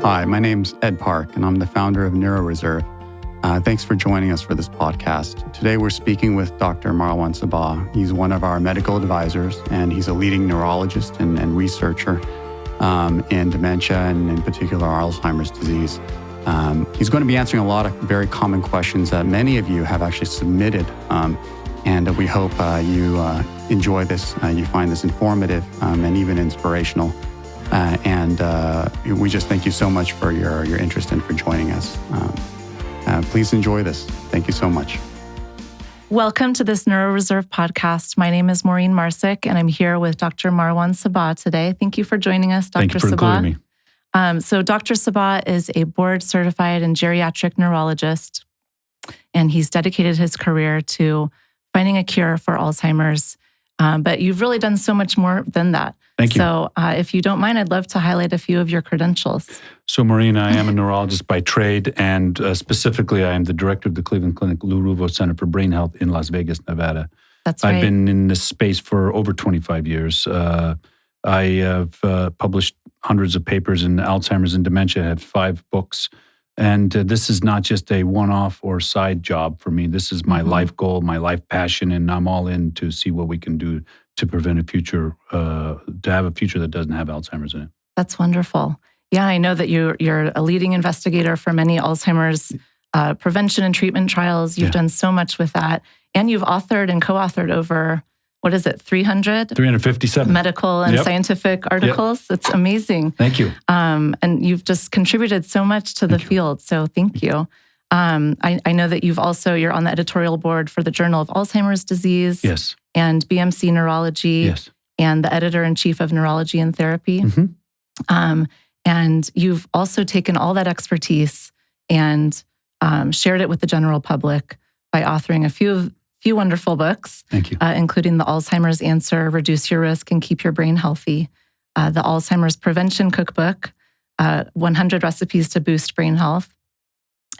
Hi, my name's Ed Park, and I'm the founder of NeuroReserve. Thanks for joining us for this podcast. Today, we're speaking with Dr. Marwan Sabbagh. He's one of our medical advisors, and he's a leading neurologist and researcher in dementia and in particular Alzheimer's disease. He's going to be answering a lot of very common questions that many of you have actually submitted, and we hope you enjoy this, you find this informative and even inspirational. And we just thank you so much for your interest and for joining us. Please enjoy this. Thank you so much. Welcome to this NeuroReserve podcast. My name is Marwan Sabbagh, and I'm here with Dr. Marwan Sabbagh today. Thank you for joining us, Dr. Thank you for including me. So Dr. Sabbagh is a board-certified and geriatric neurologist, and he's dedicated his career to finding a cure for Alzheimer's. But you've really done so much more than that. Thank you. So if you don't mind, I'd love to highlight a few of your credentials. So, Marina, I am a neurologist by trade, and specifically, I am the director of the Cleveland Clinic Lou Ruvo Center for Brain Health in Las Vegas, Nevada. That's right. I've been in this space for over 25 years. I have published hundreds of papers in Alzheimer's and dementia. I have 5 books. And this is not just a one-off or side job for me. This is my life goal, my life passion, and I'm all in to see what we can do to prevent a future, to have a future that doesn't have Alzheimer's in it. That's wonderful. Yeah, I know that you're a leading investigator for many Alzheimer's prevention and treatment trials. You've done so much with that. And you've authored and co-authored over, 357 medical and scientific articles. It's amazing. Thank you. And you've just contributed so much to the field. So thank you. I know that you're on the editorial board for the Journal of Alzheimer's Disease. Yes. And BMC Neurology. Yes. And the editor-in-chief of Neurology and Therapy. And you've also taken all that expertise and shared it with the general public by authoring a few wonderful books. Thank you. Including The Alzheimer's Answer, Reduce Your Risk and Keep Your Brain Healthy, the Alzheimer's Prevention Cookbook, 100 Recipes to Boost Brain Health,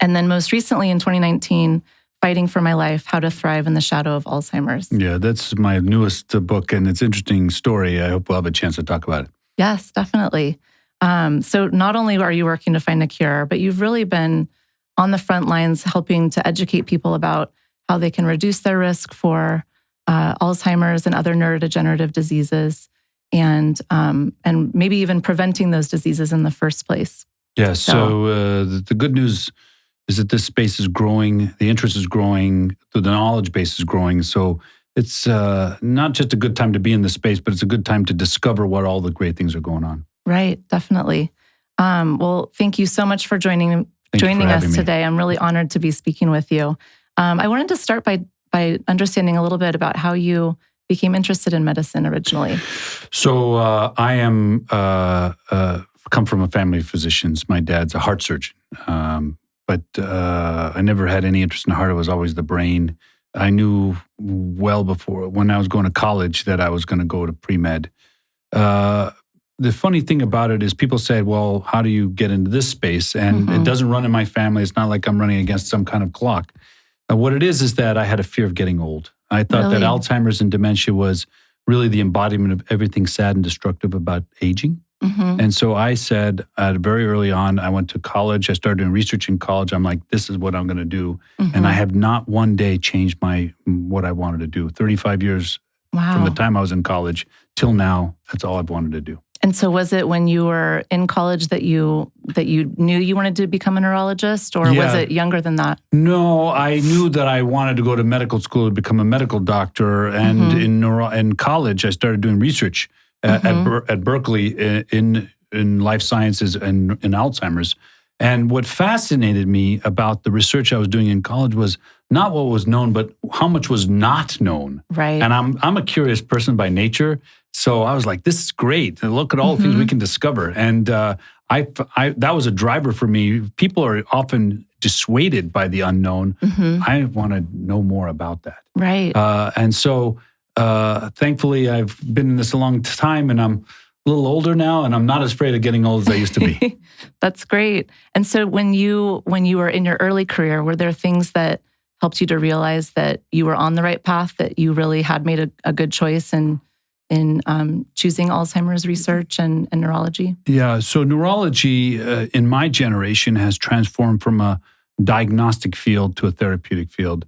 and then most recently in 2019, Fighting for My Life, How to Thrive in the Shadow of Alzheimer's. Yeah, that's my newest book, and it's an interesting story. I hope we'll have a chance to talk about it. Yes, definitely. So not only are you working to find a cure, but you've really been on the front lines helping to educate people about how they can reduce their risk for Alzheimer's and other neurodegenerative diseases, and maybe even preventing those diseases in the first place. Yeah, so the good news is that this space is growing, the interest is growing, the knowledge base is growing. So it's not just a good time to be in this space, but it's a good time to discover what all the great things are going on. Right, definitely. Well, thank you so much for joining us today. I'm really honored to be speaking with you. I wanted to start by understanding a little bit about how you became interested in medicine originally. So I am come from a family of physicians. My dad's a heart surgeon, but I never had any interest in the heart. It was always the brain. I knew well before, when I was going to college, that I was going to go to pre-med. The funny thing about it is people say, well, how do you get into this space? And it doesn't run in my family. It's not like I'm running against some kind of clock. What it is that I had a fear of getting old. I thought that Alzheimer's and dementia was really the embodiment of everything sad and destructive about aging. And so I said, very early on, I went to college. I started doing research in college. I'm like, this is what I'm going to do. And I have not one day changed what I wanted to do. 35 years from the time I was in college till now, that's all I've wanted to do. And so was it when you were in college that you knew you wanted to become a neurologist, or was it younger than that? No, I knew that I wanted to go to medical school to become a medical doctor. And in college, I started doing research at Berkeley in life sciences and in Alzheimer's. And what fascinated me about the research I was doing in college was not what was known, but how much was not known. Right. And I'm a curious person by nature. So I was like, this is great. Look at all the things we can discover. And I that was a driver for me. People are often dissuaded by the unknown. I want to know more about that. Right. And so thankfully, I've been in this a long time, and I'm a little older now, and I'm not as afraid of getting old as I used to be. That's great. And so when you were in your early career, were there things that helped you to realize that you were on the right path, that you really had made a good choice in in choosing Alzheimer's research and neurology? Yeah, so neurology in my generation has transformed from a diagnostic field to a therapeutic field.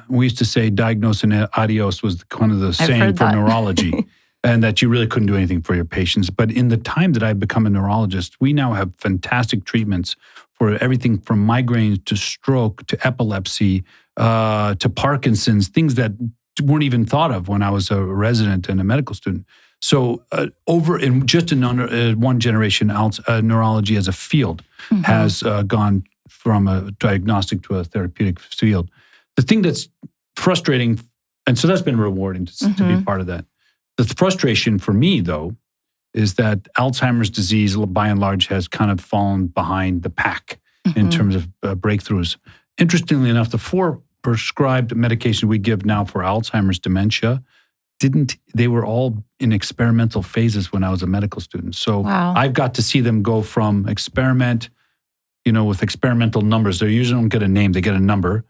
We used to say diagnose and adios was kind of the saying for neurology, and that you really couldn't do anything for your patients. But in the time that I've become a neurologist, we now have fantastic treatments for everything from migraines to stroke to epilepsy to Parkinson's, things that weren't even thought of when I was a resident and a medical student. So over in just in one generation, neurology as a field has gone from a diagnostic to a therapeutic field. The thing that's frustrating, and so that's been rewarding to be part of that. The frustration for me, though, is that Alzheimer's disease, by and large, has kind of fallen behind the pack in terms of breakthroughs. Interestingly enough, the 4 prescribed medications we give now for Alzheimer's dementia they were all in experimental phases when I was a medical student. So I've got to see them go from experiment, with experimental numbers. They usually don't get a name, they get a number,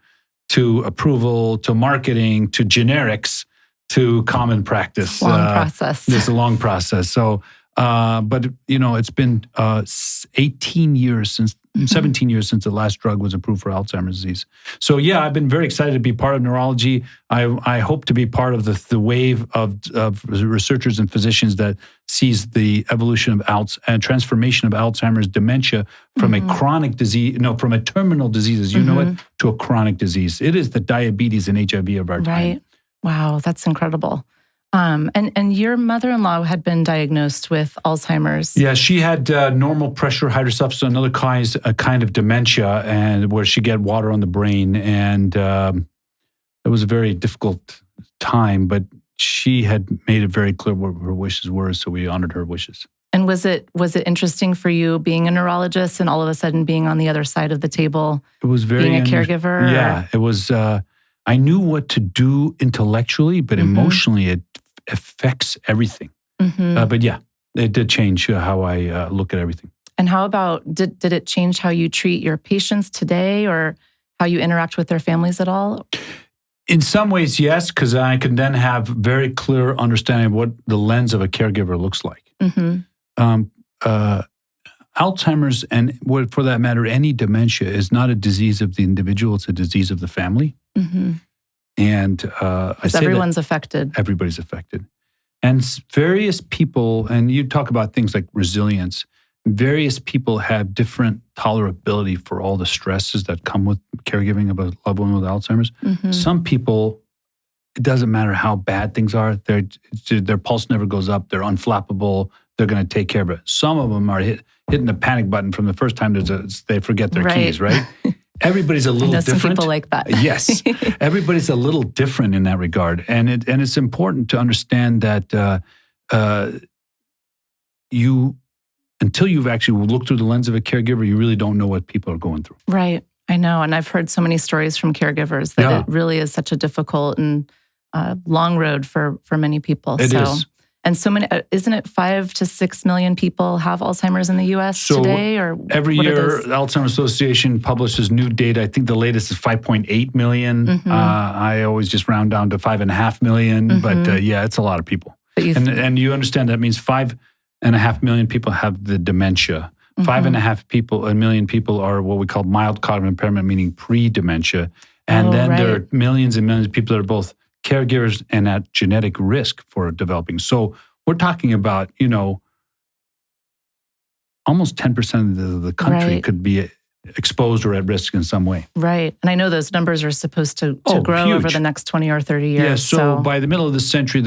to approval, to marketing, to generics, to common practice. Process. It's a long process. So, but it's been 18 years since, 17 years since the last drug was approved for Alzheimer's disease. So yeah, I've been very excited to be part of neurology. I hope to be part of the wave of researchers and physicians that sees the evolution of and transformation of Alzheimer's dementia from a chronic disease, from a terminal disease, as you know it, to a chronic disease. It is the diabetes and HIV of our time. Right. Wow, that's incredible. And your mother-in-law had been diagnosed with Alzheimer's. Yeah, she had normal pressure hydrocephalus, another kind of dementia, and where she get water on the brain, and it was a very difficult time. But she had made it very clear what her wishes were, so we honored her wishes. And was it interesting for you being a neurologist and all of a sudden being on the other side of the table? It was very being a caregiver. Yeah, it was. I knew what to do intellectually, but emotionally it affects everything. But yeah, it did change how I look at everything. And how about, did it change how you treat your patients today or how you interact with their families at all? In some ways, yes, because I can then have very clear understanding of what the lens of a caregiver looks like. Alzheimer's, and for that matter, any dementia, is not a disease of the individual, it's a disease of the family. And I say everyone's affected. Everybody's affected. And various people, and you talk about things like resilience, various people have different tolerability for all the stresses that come with caregiving of a loved one with Alzheimer's. Some people, it doesn't matter how bad things are, their pulse never goes up, they're unflappable, they're going to take care of it. Some of them are hitting the panic button from the first time they forget their keys, right? Everybody's a little different. Some people like that. Yes, everybody's a little different in that regard, and it's important to understand that until you've actually looked through the lens of a caregiver, you really don't know what people are going through. Right, I know, and I've heard so many stories from caregivers that it really is such a difficult and long road for many people. It is. And so many, isn't it 5 to 6 million people have Alzheimer's in the U.S. today? Or every year, the Alzheimer's Association publishes new data. I think the latest is 5.8 million. I always just round down to 5.5 million. But yeah, it's a lot of people. And you understand that means 5.5 million people have the dementia. 5.5 million people are what we call mild cognitive impairment, meaning pre-dementia. And there are millions and millions of people that are both caregivers and at genetic risk for developing. So we're talking about, almost 10% of the country could be exposed or at risk in some way. Right. And I know those numbers are supposed to grow huge over the next 20 or 30 years. Yeah, so by the middle of the century,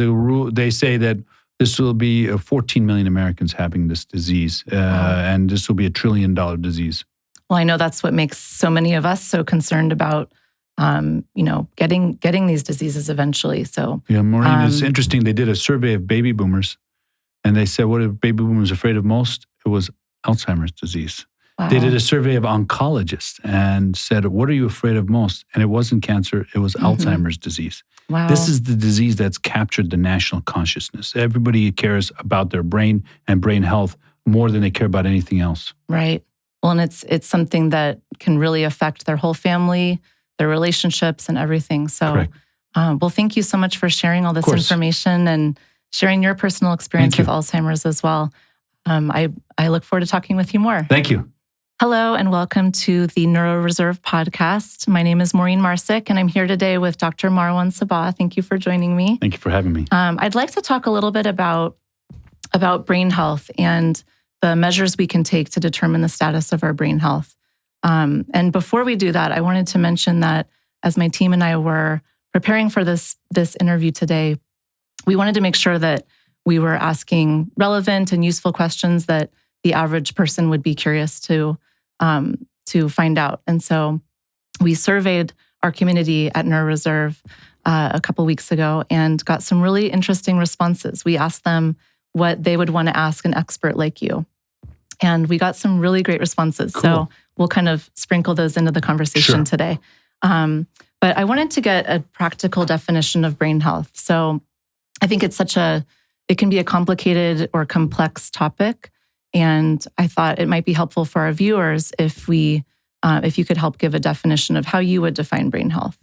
they say that this will be 14 million Americans having this disease, and this will be $1 trillion disease. Well, I know that's what makes so many of us so concerned about getting these diseases eventually. So yeah, Maureen, it's interesting. They did a survey of baby boomers, and they said, what are baby boomers afraid of most? It was Alzheimer's disease. Wow. They did a survey of oncologists and said, what are you afraid of most? And it wasn't cancer, it was Alzheimer's disease. Wow. This is the disease that's captured the national consciousness. Everybody cares about their brain and brain health more than they care about anything else. Right. Well, and it's something that can really affect their whole family, their relationships and everything. So, well, thank you so much for sharing all this information and sharing your personal experience with Alzheimer's as well. I look forward to talking with you more. Thank you. Hello, and welcome to the NeuroReserve podcast. My name is Maureen Marsick, and I'm here today with Dr. Marwan Sabbagh. Thank you for joining me. Thank you for having me. I'd like to talk a little bit about brain health and the measures we can take to determine the status of our brain health. And before we do that, I wanted to mention that as my team and I were preparing for this interview today, we wanted to make sure that we were asking relevant and useful questions that the average person would be curious to find out. And so we surveyed our community at NeuroReserve a couple weeks ago and got some really interesting responses. We asked them what they would want to ask an expert like you. And we got some really great responses. Cool. So we'll kind of sprinkle those into the conversation today. But I wanted to get a practical definition of brain health. So I think it can be a complicated or complex topic. And I thought it might be helpful for our viewers if you could help give a definition of how you would define brain health.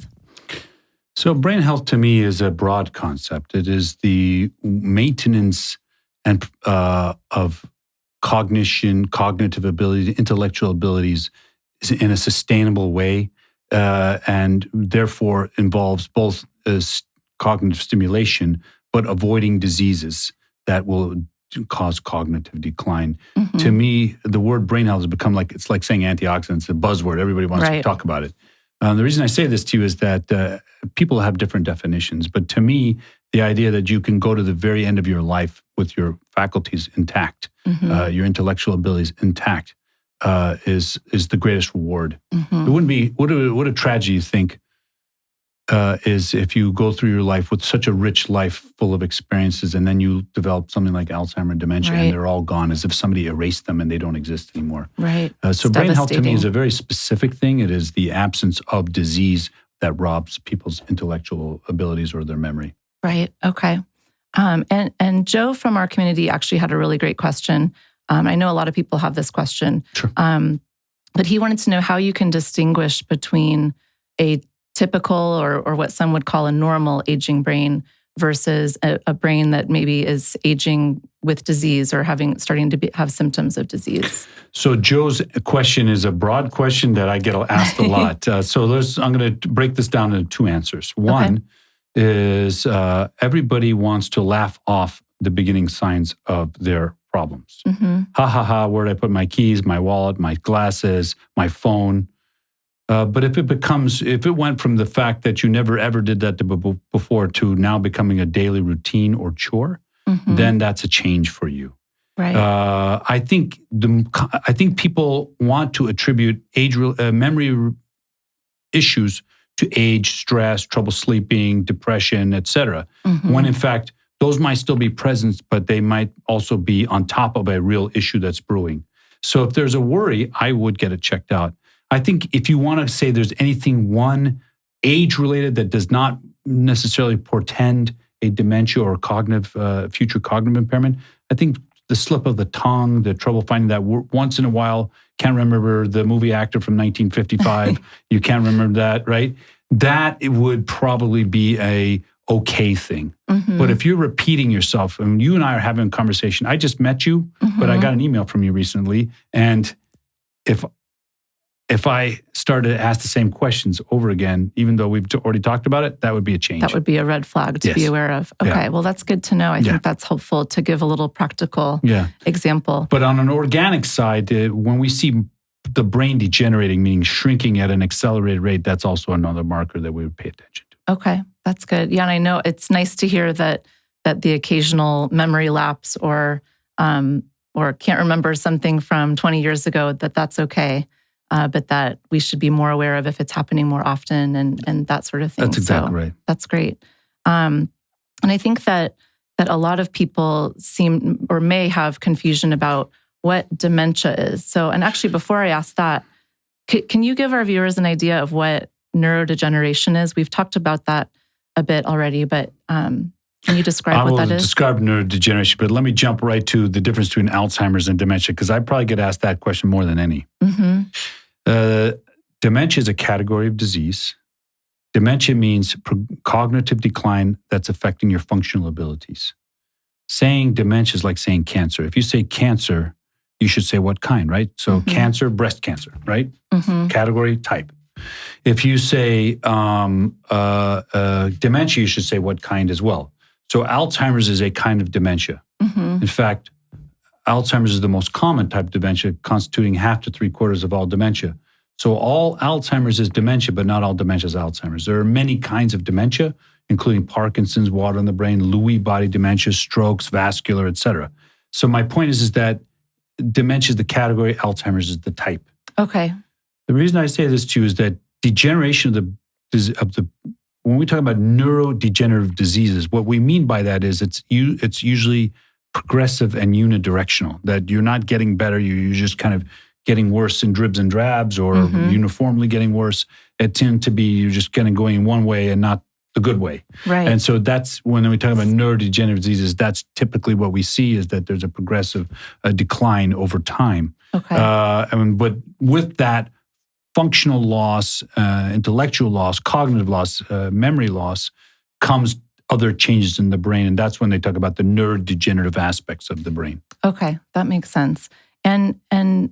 So brain health to me is a broad concept. It is the maintenance of cognition, cognitive ability, intellectual abilities in a sustainable way, and therefore involves both cognitive stimulation, but avoiding diseases that will cause cognitive decline. Mm-hmm. To me, the word brain health has become it's like saying antioxidants, a buzzword. Everybody wants to talk about it. The reason I say this to you is that people have different definitions, but to me, the idea that you can go to the very end of your life with your faculties intact, your intellectual abilities intact, is the greatest reward. Mm-hmm. It wouldn't be what a tragedy you think is if you go through your life with such a rich life full of experiences, and then you develop something like Alzheimer's and dementia, and they're all gone, as if somebody erased them and they don't exist anymore. Right. So brain health to me is a very specific thing. It is the absence of disease that robs people's intellectual abilities or their memory. Right. Okay. And Joe from our community actually had a really great question. I know a lot of people have this question, Sure. But he wanted to know how you can distinguish between a typical or what some would call a normal aging brain versus a brain that maybe is aging with disease or starting to have symptoms of disease. So Joe's question is a broad question that I get asked a lot. I'm going to break this down into two answers. One is everybody wants to laugh off the beginning signs of their problems. Mm-hmm. Ha ha ha, where did I put my keys, my wallet, my glasses, my phone? But if it went from the fact that you never ever did that before to now becoming a daily routine or chore, then that's a change for you. Right. I think people want to attribute memory issues to age, stress, trouble sleeping, depression, etc. When in fact those might still be present, but they might also be on top of a real issue that's brewing. So if there's a worry, I would get it checked out. I think if you want to say there's anything age-related that does not necessarily portend a dementia or future cognitive impairment, I think the slip of the tongue, the trouble finding that once in a while, can't remember the movie actor from 1955, you can't remember that, right? That it would probably be a okay thing. But if you're repeating yourself, and you and I are having a conversation, I just met you, but I got an email from you recently, and if I started to ask the same questions over again, even though we've already talked about it, that would be a change. That would be a red flag to be aware of. Okay, well, that's good to know. I think that's helpful to give a little practical example. But on an organic side, when we see the brain degenerating, meaning shrinking at an accelerated rate, that's also another marker that we would pay attention to. Okay, that's good. Yeah, and I know it's nice to hear that the occasional memory lapse or can't remember something from 20 years ago, that's okay. But that we should be more aware of if it's happening more often and that sort of thing. That's exactly right. That's great. And I think that a lot of people seem or may have confusion about what dementia is. So, and actually before I ask that, can you give our viewers an idea of what neurodegeneration is? We've talked about that a bit already, but can you describe what that is? I will describe neurodegeneration, but let me jump right to the difference between Alzheimer's and dementia, because I probably get asked that question more than any. Dementia is a category of disease. Dementia means cognitive decline that's affecting your functional abilities. saying dementia is like saying cancer. If you say cancer, you should say what kind, right? So cancer, breast cancer, right? Category, type. If you say dementia, you should say what kind as well. So Alzheimer's is a kind of dementia. In fact, Alzheimer's is the most common type of dementia, constituting half to 3/4 of all dementia. So all Alzheimer's is dementia, but not all dementia is Alzheimer's. There are many kinds of dementia, including Parkinson's, water in the brain, Lewy body dementia, strokes, vascular, etc. So my point is that dementia is the category, Alzheimer's is the type. Okay. The reason I say this to you is that degeneration of the when we talk about neurodegenerative diseases, what we mean by that is it's usually progressive and unidirectional, that you're not getting better, you're just kind of getting worse in dribs and drabs or uniformly getting worse. It tends to be you're just kind of going one way and not the good way. Right. And so that's when we talk about neurodegenerative diseases, that's typically what we see is that there's a progressive decline over time. Okay. But with that, functional loss, intellectual loss, cognitive loss, memory loss comes other changes in the brain. And that's when they talk about the neurodegenerative aspects of the brain. Okay, that makes sense. And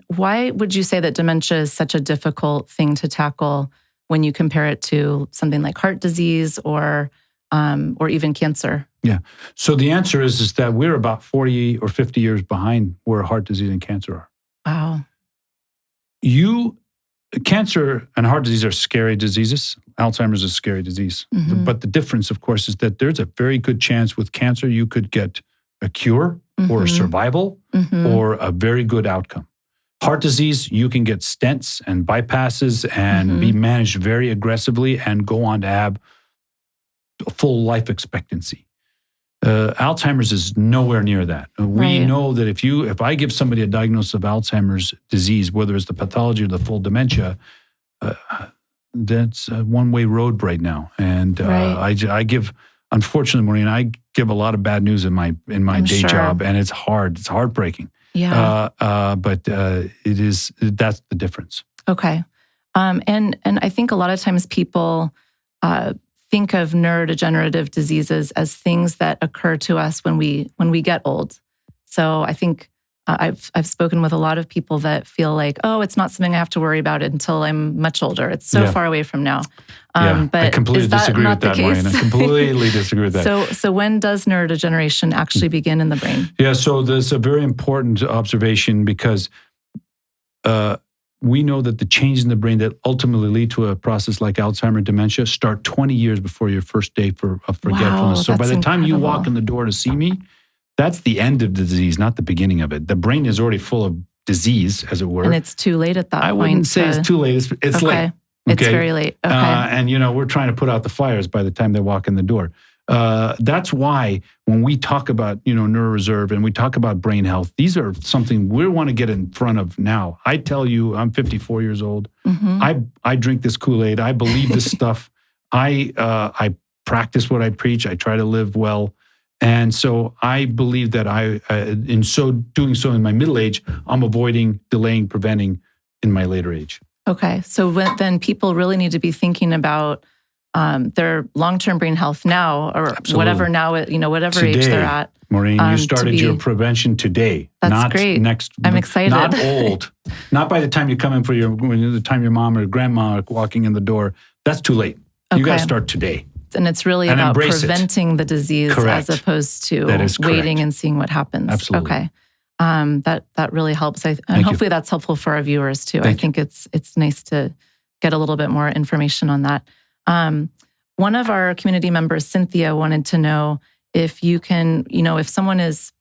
why would you say that dementia is such a difficult thing to tackle when you compare it to something like heart disease or even cancer? Yeah. So the answer is that we're about 40 or 50 years behind where heart disease and cancer are. Wow. Cancer and heart disease are scary diseases. Alzheimer's is a scary disease. But the difference, of course, is that there's a very good chance with cancer you could get a cure or a survival or a very good outcome. Heart disease, you can get stents and bypasses and be managed very aggressively and go on to have a full life expectancy. Alzheimer's is nowhere near that. We know that if I give somebody a diagnosis of Alzheimer's disease, whether it's the pathology or the full dementia, that's a one-way road right now. And I give, unfortunately, Maureen, I give a lot of bad news in my day job, and it's hard. It's heartbreaking. Yeah. But that's the difference. Okay. And I think a lot of times people think of neurodegenerative diseases as things that occur to us when we get old. So I think I've spoken with a lot of people that feel like, oh, it's not something I have to worry about until I'm much older. It's so far away from now. But I completely disagree with that, Maureen. I completely disagree with that. So when does neurodegeneration actually begin in the brain? Yeah, so there's a very important observation because we know that the changes in the brain that ultimately lead to a process like Alzheimer's dementia start 20 years before your first day of forgetfulness. Wow, so by the time you incredible. walk in the door to see me, that's the end of the disease, not the beginning of it. The brain is already full of disease, as it were. And it's too late at that point. I wouldn't say it's too late. It's late. Okay? It's very late. Okay. And, we're trying to put out the fires by the time they walk in the door. That's why when we talk about, NeuroReserve and we talk about brain health, these are something we want to get in front of now. I tell you, I'm 54 years old. I drink this Kool-Aid. I believe this stuff. I practice what I preach. I try to live well. And so I believe that in doing so in my middle age, I'm avoiding, delaying, preventing in my later age. Okay. So then people really need to be thinking about their long-term brain health now, or Absolutely. whatever now, whatever Today, age they're at. Maureen, you started your prevention today. That's not great. Next. I'm excited. Not old. Not by the time you come in when the time your mom or grandma are walking in the door. That's too late. You got to start today. And it's really about preventing the disease as opposed to waiting and seeing what happens. Absolutely. Okay. That really helps. And hopefully that's helpful for our viewers too. I think it's nice to get a little bit more information on that. One of our community members, Cynthia, wanted to know if you can, if someone is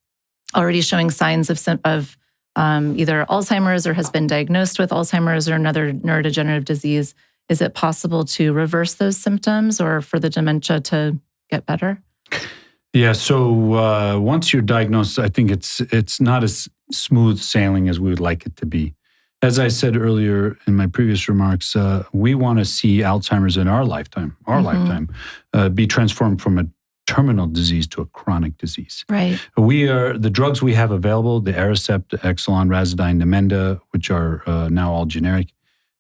already showing signs of either Alzheimer's or has been diagnosed with Alzheimer's or another neurodegenerative disease, is it possible to reverse those symptoms or for the dementia to get better? Yeah. So once you're diagnosed, I think it's not as smooth sailing as we would like it to be. As I said earlier in my previous remarks, we want to see Alzheimer's in our lifetime, be transformed from a terminal disease to a chronic disease. Right. The drugs we have available, the Aricept, Exelon, Razodine, Namenda, which are now all generic,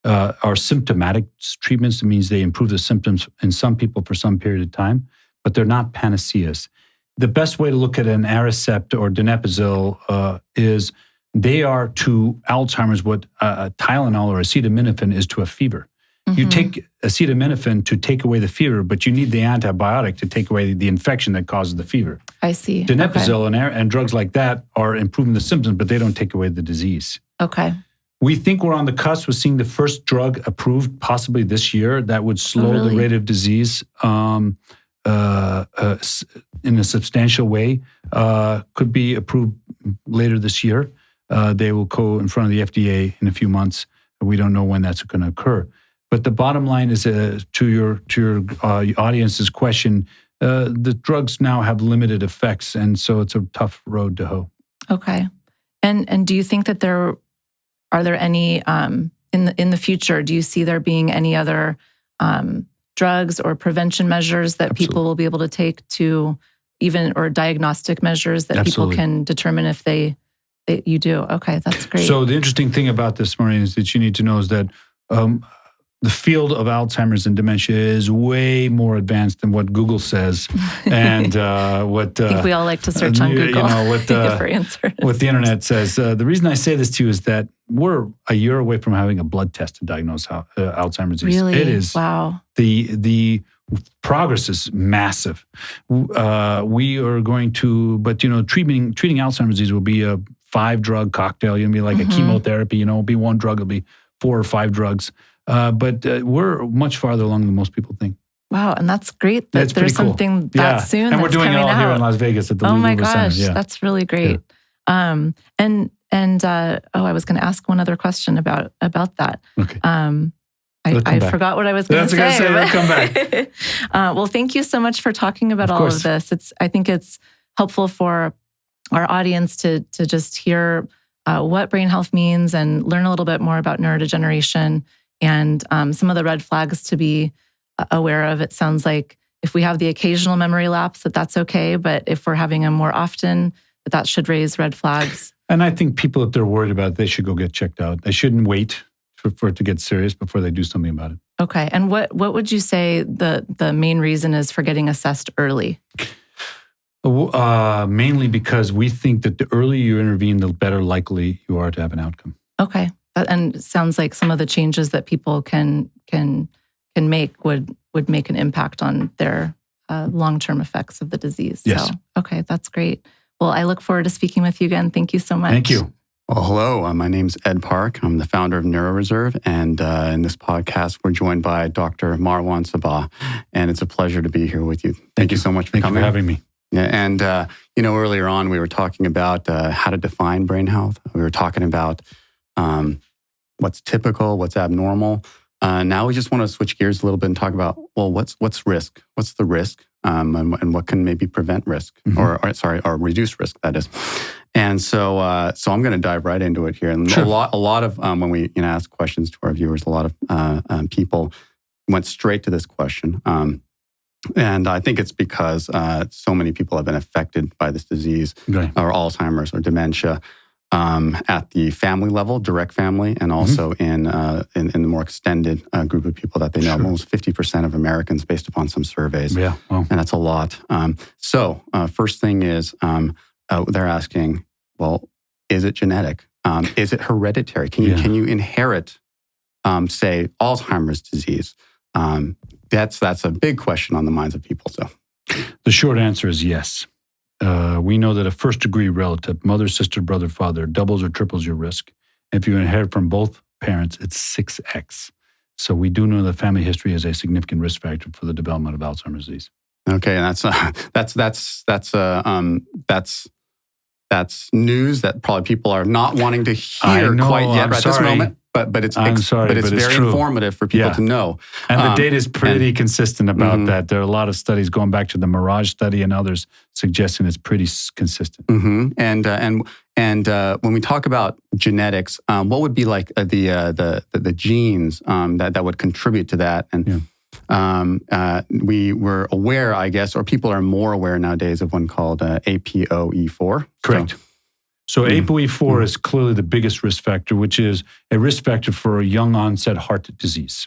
are symptomatic treatments. It means they improve the symptoms in some people for some period of time, but they're not panaceas. the best way to look at an Aricept or donepezil is they are to Alzheimer's what Tylenol or acetaminophen is to a fever. You take acetaminophen to take away the fever, but you need the antibiotic to take away the infection that causes the fever. I see. Donepezil and drugs like that are improving the symptoms, but they don't take away the disease. Okay. We think we're on the cusp of seeing the first drug approved possibly this year that would slow the rate of disease in a substantial way. Could be approved later this year. They will go in front of the FDA in a few months. We don't know when that's going to occur. But the bottom line is, to your audience's question, the drugs now have limited effects, and so it's a tough road to hoe. Okay. And do you think that are there any in the future? Do you see there being any other drugs or prevention measures that people will be able to take to or diagnostic measures that people can determine if you do? Okay, that's great. So the interesting thing about this, Maureen, is that you need to know is that the field of Alzheimer's and dementia is way more advanced than what Google says, and what I think we all like to search on Google for answers. What the internet says. The reason I say this to you is that we're a year away from having a blood test to diagnose Alzheimer's disease. Really? It is. Wow. The progress is massive. We are going to, but treating Alzheimer's disease will be a 5-drug cocktail. It'll be like a chemotherapy. It'll be one drug. It'll be 4 or 5 drugs. But we're much farther along than most people think. Wow, and that's great that there's something that soon and that's we're doing coming it all out. here in Las Vegas at the Lou Ruvo Center. Oh my gosh, that's really great. Yeah. I was going to ask one other question about that. Okay. I forgot what I was going to say. Let's come back. Well, thank you so much for talking about all of this. I think it's helpful for our audience to just hear what brain health means and learn a little bit more about neurodegeneration and some of the red flags to be aware of. It sounds like if we have the occasional memory lapse, that's okay. But if we're having them more often, that should raise red flags. And I think people, if they're worried about it, they should go get checked out. They shouldn't wait for it to get serious before they do something about it. Okay. And what would you say the main reason is for getting assessed early? Mainly because we think that the earlier you intervene, the better likely you are to have an outcome. Okay. And it sounds like some of the changes that people can make would make an impact on their long-term effects of the disease. Yes. So, okay, that's great. Well, I look forward to speaking with you again. Thank you so much. Thank you. Well, hello. My name's Ed Park. I'm the founder of NeuroReserve. And in this podcast, we're joined by Dr. Marwan Sabbagh. And it's a pleasure to be here with you. Thank you so much for coming. Thank you for having me. Yeah, and earlier on, we were talking about how to define brain health. We were talking about what's typical, what's abnormal. Now we just want to switch gears a little bit and talk about, well, what's risk? What's the risk? And what can maybe prevent risk or reduce risk, that is. And so I'm going to dive right into it here. And sure. a lot of when we ask questions to our viewers, a lot of people went straight to this question. And I think it's because so many people have been affected by this disease, right, or Alzheimer's or dementia, at the family level, direct family, and also in the more extended group of people that they know. Sure. Almost 50% of Americans, based upon some surveys. Yeah, well. And that's a lot. So first thing is they're asking, well, is it genetic? Is it hereditary? Can you inherit, say, Alzheimer's disease? That's a big question on the minds of people. So, the short answer is yes. We know that a first-degree relative, mother, sister, brother, father, doubles or triples your risk. If you inherit from both parents, it's 6x. So we do know that family history is a significant risk factor for the development of Alzheimer's disease. Okay, and that's news that probably people are not wanting to hear quite yet at this moment. But it's very informative for people to know. And the data is pretty consistent about that. There are a lot of studies going back to the Mirage study and others suggesting it's pretty consistent. Mm-hmm. And when we talk about genetics, what would be like the genes that would contribute to that? And we were aware, I guess, or people are more aware nowadays of one called APOE4. Correct. So APOE4 is clearly the biggest risk factor, which is a risk factor for a young onset heart disease.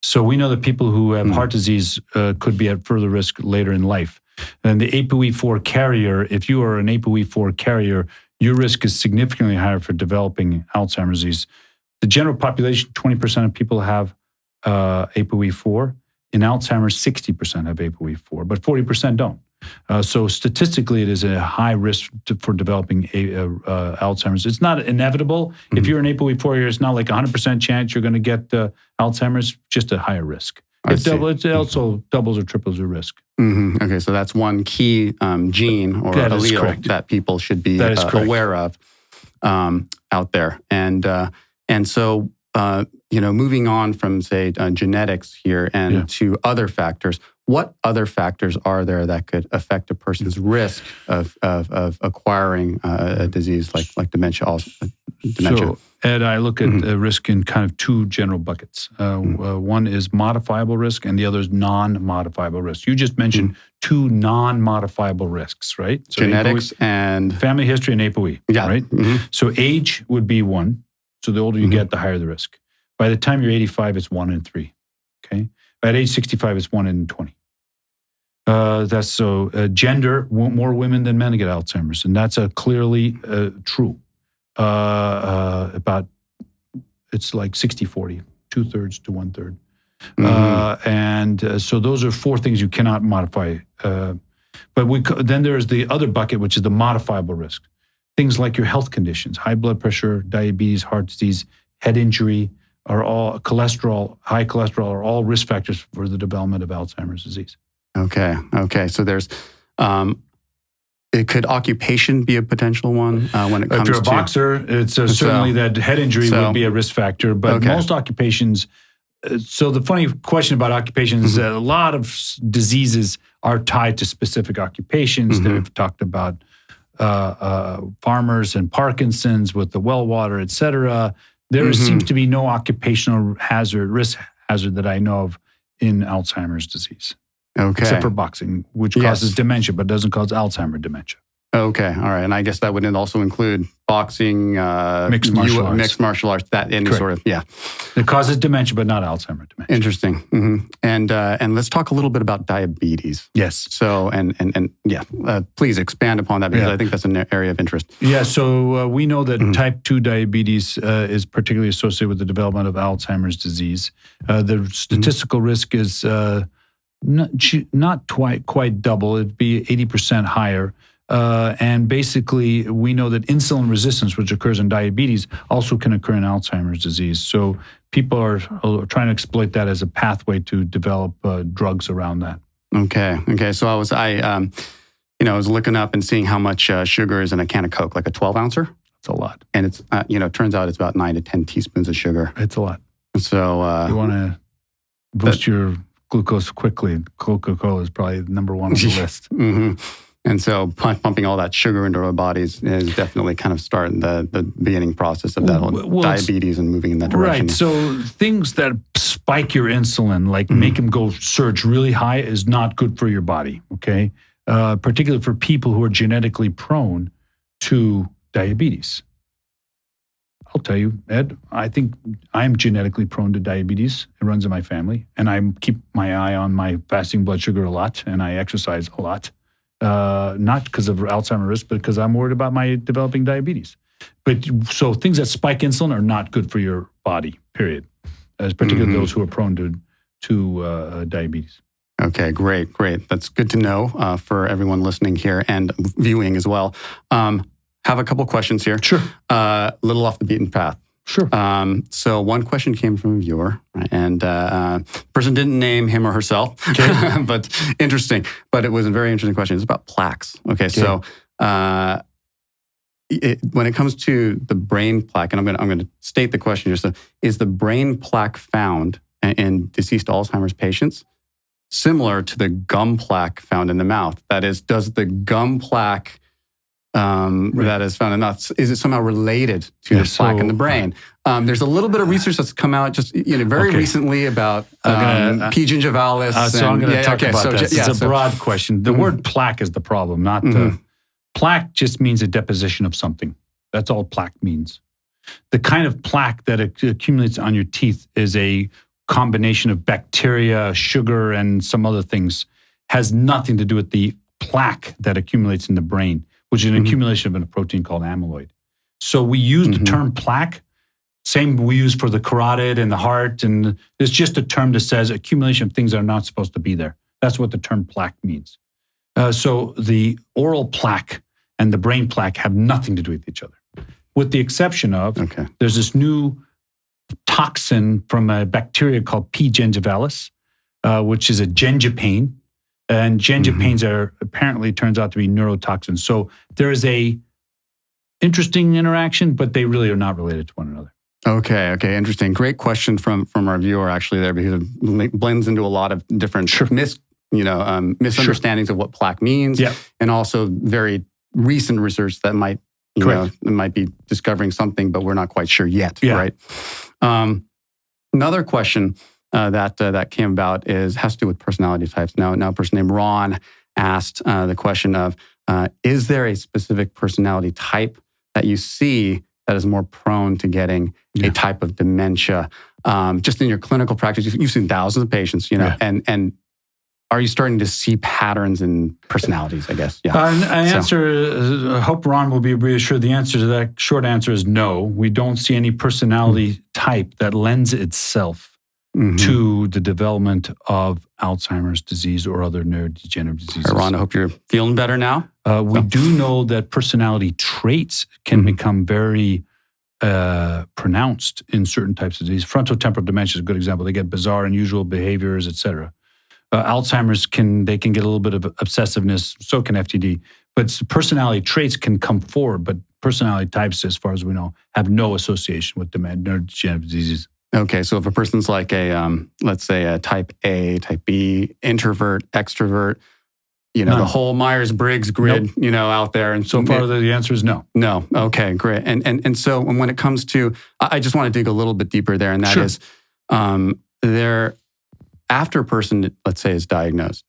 So we know that people who have heart disease could be at further risk later in life. And the APOE4 carrier, if you are an APOE4 carrier, your risk is significantly higher for developing Alzheimer's disease. The general population, 20% of people have APOE4. In Alzheimer's, 60% have APOE4, but 40% don't. So statistically, it is a high risk for developing Alzheimer's. It's not inevitable. Mm-hmm. If you're an APOE4, it's not like 100% chance you're going to get Alzheimer's, just a higher risk. It also doubles or triples your risk. Mm-hmm. Okay, so that's one key gene or allele that people should be aware of out there. And so, moving on from, say, genetics here and to other factors, what other factors are there that could affect a person's risk of acquiring a disease like dementia? So, Ed, I look at risk in kind of two general buckets. One is modifiable risk and the other is non-modifiable risk. You just mentioned two non-modifiable risks, right? So genetics APOE, and... family history and APOE, right? Mm-hmm. So age would be one. So the older you get, the higher the risk. By the time you're 85, it's 1 in 3, okay? At age 65, it's 1 in 20. That's so. Gender, more women than men get Alzheimer's, and that's clearly true. About, it's like 60-40, 2/3 to 1/3. So those are 4 things you cannot modify. But then there's the other bucket, which is the modifiable risk. Things like your health conditions, high blood pressure, diabetes, heart disease, head injury, are all high cholesterol are all risk factors for the development of Alzheimer's disease. Okay. So there's, could occupation be a potential one when it comes to... If you're a boxer, it's certainly that head injury would be a risk factor, but most occupations... So the funny question about occupations is that a lot of diseases are tied to specific occupations. They've talked about farmers and Parkinson's with the well water, et cetera. There seems to be no occupational risk hazard that I know of in Alzheimer's disease. Okay. Except for boxing, which causes dementia, but doesn't cause Alzheimer's dementia. Okay. All right. And I guess that would also include boxing, mixed martial arts, that any sort of, It causes dementia, but not Alzheimer's dementia. Interesting. And let's talk a little bit about diabetes. Yes. So, please expand upon that because I think that's an area of interest. Yeah. So we know that type 2 diabetes is particularly associated with the development of Alzheimer's disease. The statistical risk is not quite double. It'd be 80% higher. And basically, we know that insulin resistance, which occurs in diabetes, also can occur in Alzheimer's disease. So people are trying to exploit that as a pathway to develop drugs around that. Okay. So I was looking up and seeing how much sugar is in a can of Coke, like a 12-ouncer. That's a lot. And it's turns out it's about 9 to 10 teaspoons of sugar. It's a lot. So you want to boost your glucose quickly. Coca-Cola is probably number one on the list. And so pumping all that sugar into our bodies is definitely kind of starting the beginning process of that whole diabetes and moving in that direction. Right. So things that spike your insulin, like make them go surge really high, is not good for your body, okay? Particularly for people who are genetically prone to diabetes. I'll tell you, Ed, I think I'm genetically prone to diabetes. It runs in my family. And I keep my eye on my fasting blood sugar a lot, and I exercise a lot. Not because of Alzheimer's risk, but because I'm worried about my developing diabetes. But so things that spike insulin are not good for your body, period. Particularly those who are prone to diabetes. Okay, great. That's good to know for everyone listening here and viewing as well. Have a couple questions here. Sure. Little off the beaten path. Sure. So one question came from a viewer, right? And the person didn't name him or herself, but interesting. But it was a very interesting question. It's about plaques. Okay. So when it comes to the brain plaque, and I'm going to state the question here. So, is the brain plaque found in deceased Alzheimer's patients similar to the gum plaque found in the mouth? That is, does the gum plaque that is found in nuts, is it somehow related to the plaque in the brain? There's a little bit of research that's come out just very recently about P. gingivalis. So I'm going to talk about that. It's a broad question. The word plaque is the problem, not plaque just means a deposition of something. That's all plaque means. The kind of plaque that accumulates on your teeth is a combination of bacteria, sugar, and some other things. Has nothing to do with the plaque that accumulates in the brain, which is an accumulation of a protein called amyloid. So we use the term plaque, same we use for the carotid and the heart, and it's just a term that says accumulation of things that are not supposed to be there. That's what the term plaque means. So the oral plaque and the brain plaque have nothing to do with each other, with the exception of there's this new toxin from a bacteria called P. gingivalis, which is a gingipane, and gingipanes are apparently turns out to be neurotoxins. So there is a interesting interaction, but they really are not related to one another. Okay, interesting. Great question from our viewer actually there, because it blends into a lot of different misunderstandings of what plaque means, and also very recent research that might be discovering something, but we're not quite sure yet, right? Another question that came about has to do with personality types. Now a person named Ron asked the question of, is there a specific personality type that you see that is more prone to getting a type of dementia? Just in your clinical practice, you've seen thousands of patients, and are you starting to see patterns in personalities, I guess? I hope Ron will be reassured. The answer to that short answer is no. We don't see any personality type that lends itself to the development of Alzheimer's disease or other neurodegenerative diseases. Ron, I hope you're feeling better now. We do know that personality traits can become very pronounced in certain types of disease. Frontotemporal dementia is a good example. They get bizarre, unusual behaviors, et cetera. Alzheimer's can get a little bit of obsessiveness, so can FTD. But personality traits can come forward, but personality types, as far as we know, have no association with neurodegenerative diseases. Okay, so if a person's like let's say a type A, type B, introvert, extrovert, the whole Myers-Briggs grid, out there. And so far, the answer is no. No. Okay, great. And so when it comes to, I just want to dig a little bit deeper there, and that is after a person, let's say, is diagnosed,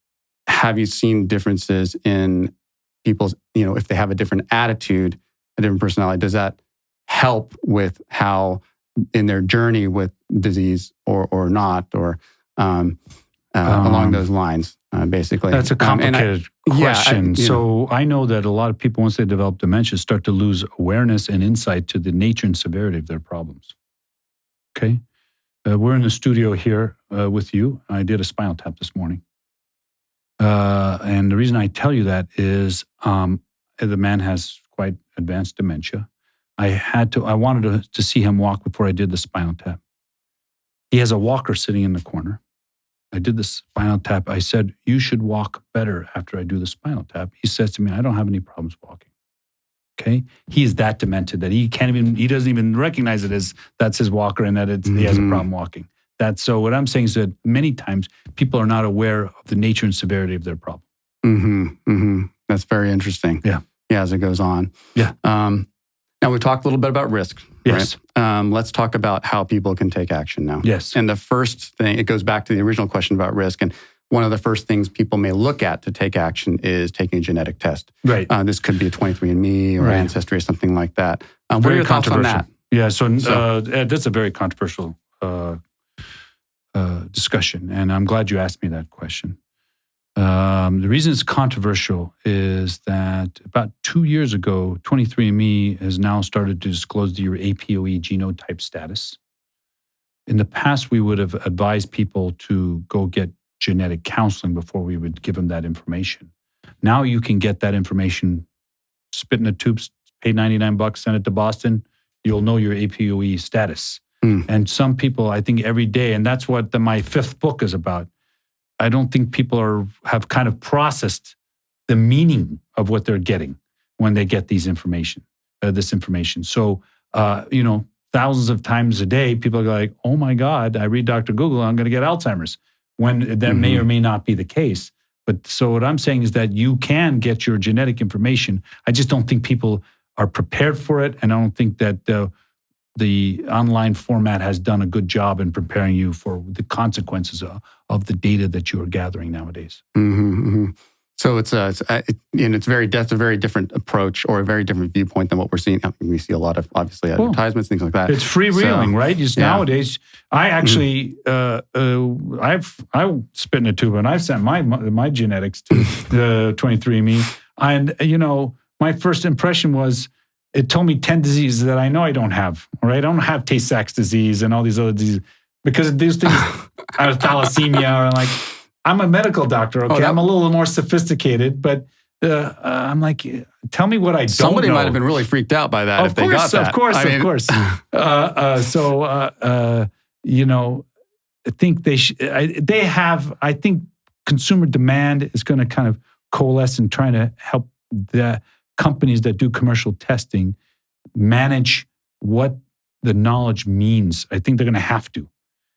have you seen differences in people's, if they have a different attitude, a different personality, does that help with how in their journey with disease or not, or along those lines, basically? That's a complicated question. So I know that a lot of people, once they develop dementia, start to lose awareness and insight to the nature and severity of their problems. Okay? We're in the studio here with you. I did a spinal tap this morning. And the reason I tell you that is the man has quite advanced dementia. I wanted to see him walk before I did the spinal tap. He has a walker sitting in the corner. I did the spinal tap. I said, you should walk better after I do the spinal tap. He says to me, I don't have any problems walking. Okay? He is that demented that he doesn't even recognize it as that's his walker and that he has a problem walking. So what I'm saying is that many times people are not aware of the nature and severity of their problem. That's very interesting. Yeah, as it goes on. Yeah. Now we talked a little bit about risk. Yes. Right? Let's talk about how people can take action now. Yes. And the first thing, it goes back to the original question about risk. And one of the first things people may look at to take action is taking a genetic test. Right. This could be a 23andMe or Ancestry or something like that. What are your thoughts on that? Yeah, so that's a very controversial discussion, and I'm glad you asked me that question. The reason it's controversial is that about 2 years ago, 23andMe has now started to disclose your APOE genotype status. In the past, we would have advised people to go get genetic counseling before we would give them that information. Now you can get that information, spit in a tube, pay $99, send it to Boston, you'll know your APOE status. And some people, I think every day, and that's what my fifth book is about, I don't think people have kind of processed the meaning of what they're getting when they get this information. So, thousands of times a day, people are like, oh my God, I read Dr. Google, I'm going to get Alzheimer's, when that may or may not be the case. But so what I'm saying is that you can get your genetic information. I just don't think people are prepared for it. And I don't think that the online format has done a good job in preparing you for the consequences of the data that you are gathering nowadays. So that's a very different approach or a very different viewpoint than what we're seeing. We see a lot of obviously advertisements, things like that. It's freewheeling, right? Nowadays, I actually I spit in a tube and I've sent my genetics to the 23andMe, and my first impression was it told me 10 diseases that I know I don't have. Right? I don't have Tay-Sachs disease and all these other diseases because these things. I was thalassemia, or like. I'm a medical doctor, okay? I'm a little more sophisticated, but I'm like, tell me what I don't know. Somebody might have been really freaked out by that if they got that. Of course. I think I think consumer demand is going to kind of coalesce and trying to help the companies that do commercial testing manage what the knowledge means. I think they're going to have to.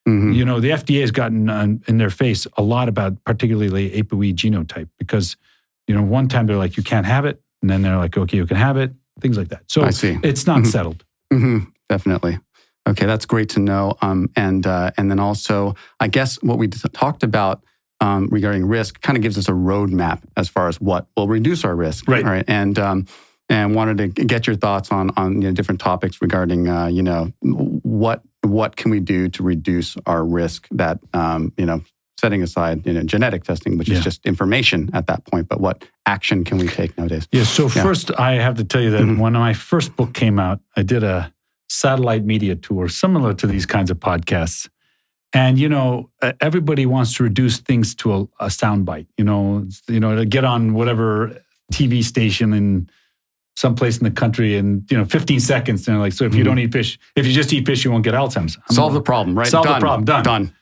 Mm-hmm. The FDA has gotten in their face a lot about particularly ApoE genotype because, one time they're like, you can't have it. And then they're like, okay, you can have it. Things like that. So it's not settled. Mm-hmm. Definitely. Okay, that's great to know. And then also, I guess what we talked about regarding risk kind of gives us a roadmap as far as what will reduce our risk. Right. All right. And wanted to get your thoughts on different topics regarding what can we do to reduce our risk that setting aside genetic testing, which is just information at that point, but what action can we take nowadays? Yeah. So first, I have to tell you that when my first book came out, I did a satellite media tour similar to these kinds of podcasts. And, everybody wants to reduce things to a soundbite, to get on whatever TV station in someplace in the country in 15 seconds. And they're like, so if you don't eat fish, if you just eat fish, you won't get Alzheimer's. Solve the problem, right? Solve the problem, done.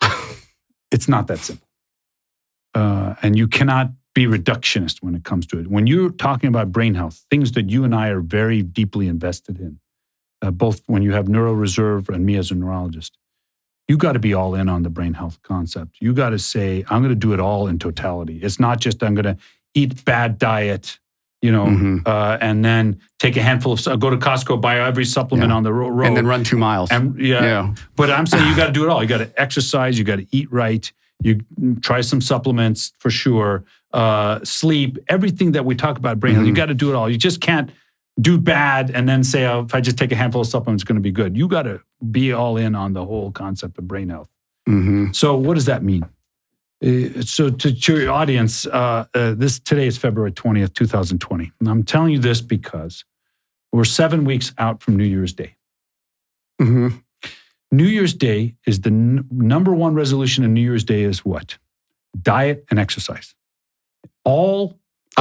It's not that simple. And you cannot be reductionist when it comes to it. When you're talking about brain health, things that you and I are very deeply invested in, both when you have NeuroReserve and me as a neurologist, you got to be all in on the brain health concept. You got to say, I'm going to do it all in totality. It's not just I'm going to eat bad diet, and then take a handful of, go to Costco, buy every supplement on the road. And then run 2 miles. But I'm saying you got to do it all. You got to exercise, you got to eat right, you try some supplements for sure, sleep, everything that we talk about brain health, you got to do it all. You just can't do bad and then say, if I just take a handful of supplements, it's going to be good. You got to be all in on the whole concept of brain health. Mm-hmm. So what does that mean? So to your audience, today is February 20th, 2020. And I'm telling you this because we're 7 weeks out from New Year's Day. Mm-hmm. New Year's Day is the number one resolution of New Year's Day is what? Diet and exercise.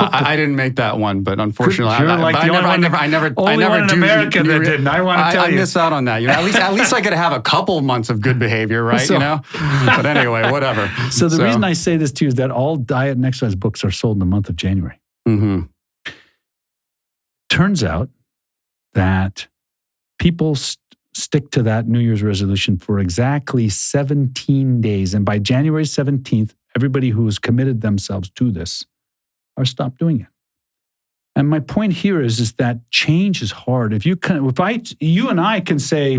I didn't make that one, but unfortunately, I never in America that didn't. I want to tell you, I miss out on that. At least I could have a couple months of good behavior, right? But anyway, whatever. So the reason I say this to you is that all diet and exercise books are sold in the month of January. Mm-hmm. Turns out that people stick to that New Year's resolution for exactly 17 days, and by January 17th, everybody who has committed themselves to this or stop doing it. And my point here is that change is hard. If you and I can say,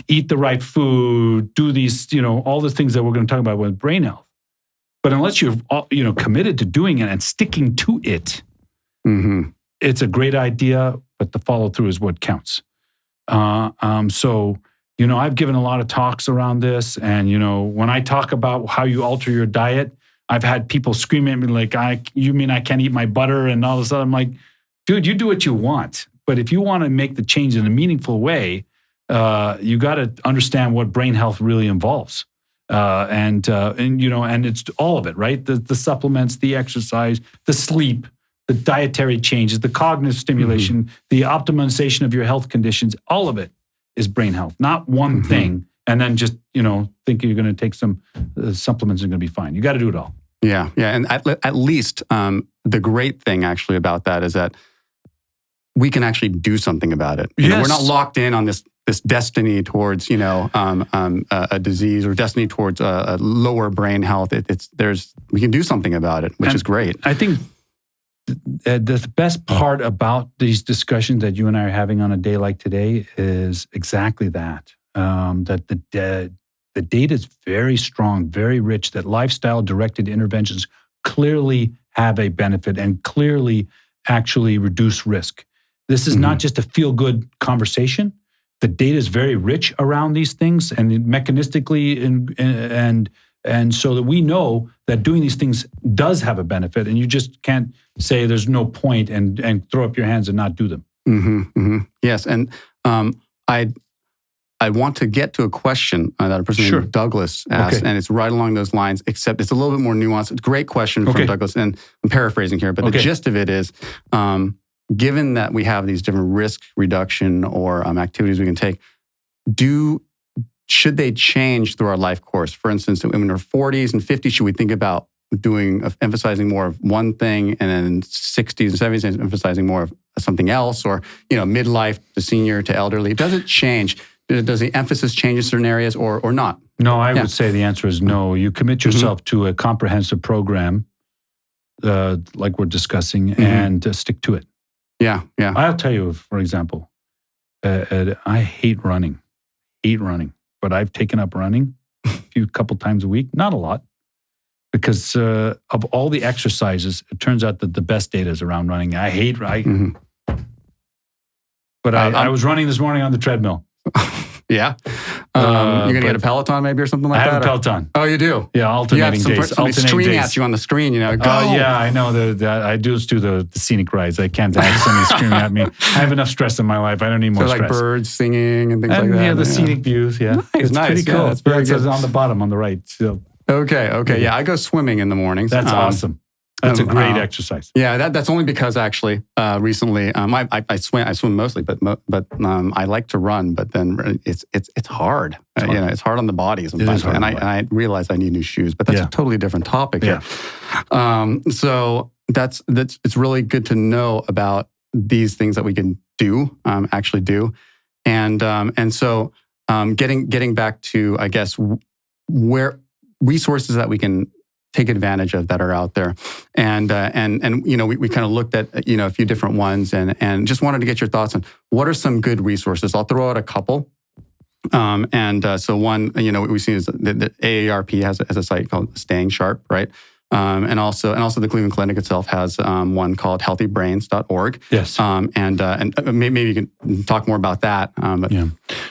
eat the right food, do these, all the things that we're going to talk about with brain health. But unless you're, committed to doing it and sticking to it, it's a great idea, but the follow through is what counts. So I've given a lot of talks around this, and when I talk about how you alter your diet, I've had people scream at me like, you mean I can't eat my butter and all this other? I'm like, dude, you do what you want. But if you want to make the change in a meaningful way, you got to understand what brain health really involves. And it's all of it, right? The supplements, the exercise, the sleep, the dietary changes, the cognitive stimulation, the optimization of your health conditions, all of it is brain health, not one thing. And then just, think you're going to take some supplements and going to be fine. You got to do it all. Yeah. And at least the great thing actually about that is that we can actually do something about it. We're not locked in on this destiny towards, a disease or destiny towards a lower brain health. We can do something about it, which is great. I think the best part about these discussions that you and I are having on a day like today is exactly that. That the data is very strong, very rich, that lifestyle-directed interventions clearly have a benefit and clearly actually reduce risk. This is not just a feel-good conversation. The data is very rich around these things and mechanistically and so that we know that doing these things does have a benefit, and you just can't say there's no point and throw up your hands and not do them. Yes, and I want to get to a question that a person named Douglas asked, and it's right along those lines, except it's a little bit more nuanced. It's a great question from Douglas, and I'm paraphrasing here, but the gist of it is, given that we have these different risk reduction or activities we can take, should they change through our life course? For instance, in our 40s and 50s, should we think about emphasizing more of one thing, and then 60s and 70s emphasizing more of something else, or midlife to senior to elderly? Does it change? Does the emphasis change in certain areas or not? No, I would say the answer is no. You commit yourself to a comprehensive program, like we're discussing, and stick to it. Yeah. I'll tell you, for example, I hate running, but I've taken up running a couple times a week, not a lot, because of all the exercises, it turns out that the best data is around running. I hate running. But I was running this morning on the treadmill. Yeah. You're going to get a Peloton maybe or something like that? I have a Peloton. Oh, you do? Yeah, alternating days. Somebody screaming at you on the screen, go. Yeah, I know. I do the scenic rides. I can't have somebody screaming at me. I have enough stress in my life. I don't need more stress. Like birds singing and things like that. Yeah, the scenic views. Yeah. It's pretty cool. That's very good. It's on the bottom on the right. So. Okay. Yeah, I go swimming in the mornings. That's awesome. That's a great exercise. Yeah, that's only because actually recently I swim mostly, but I like to run. But then it's hard. It's hard on the body sometimes, and I realize I need new shoes. But that's a totally different topic here. So that's it's really good to know about these things that we can actually do, and so getting back to, I guess, where resources that we can take advantage of that are out there. And we kind of looked at, a few different ones and just wanted to get your thoughts on what are some good resources. I'll throw out a couple. So one, we've seen is the AARP has a site called Staying Sharp, right? And also the Cleveland Clinic itself has one called healthybrains.org. Yes. And maybe you can talk more about that.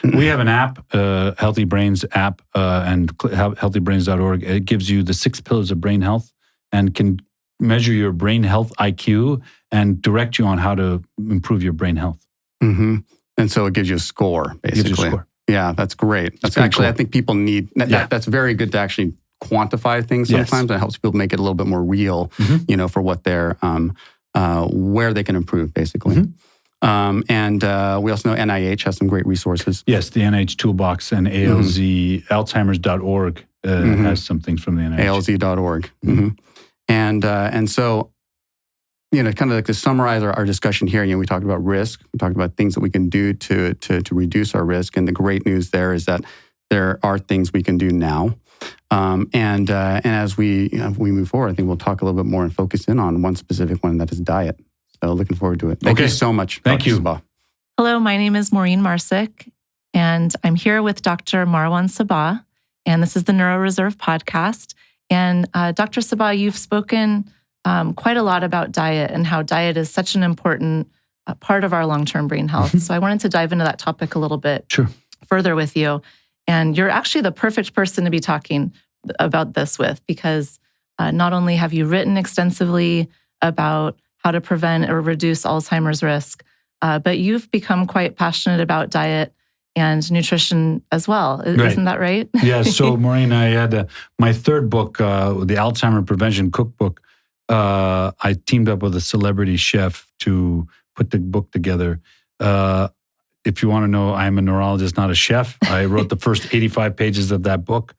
We have an app, Healthy Brains app, and healthybrains.org. It gives you the 6 pillars of brain health and can measure your brain health IQ and direct you on how to improve your brain health. And so it gives you a score, basically. It gives you a score. Yeah, that's great. That's actually, cool. I think people need, that's very good to actually quantify things sometimes. It helps people make it a little bit more real, for what they're, where they can improve, basically. And we also know NIH has some great resources. Yes, the NIH Toolbox and ALZ, Alzheimer's.org has some things from the NIH. ALZ.org. And so, kind of like to summarize our discussion here, we talked about risk. We talked about things that we can do to reduce our risk. And the great news there is that there are things we can do now. And as we move forward, I think we'll talk a little bit more and focus in on one specific one, and that is diet. So looking forward to it. Thank you so much. Thank you. Sabbagh. Hello, my name is Maureen Marsick, and I'm here with Dr. Marwan Sabbagh, and this is the NeuroReserve podcast. And Dr. Sabbagh, you've spoken quite a lot about diet and how diet is such an important part of our long-term brain health. So I wanted to dive into that topic a little bit further with you. And you're actually the perfect person to be talking about this with, because not only have you written extensively about how to prevent or reduce Alzheimer's risk, but you've become quite passionate about diet and nutrition as well. Isn't that right? Yeah. So, Maureen, I had my third book, the Alzheimer Prevention Cookbook. I teamed up with a celebrity chef to put the book together. If you want to know, I'm a neurologist, not a chef. I wrote the first 85 pages of that book.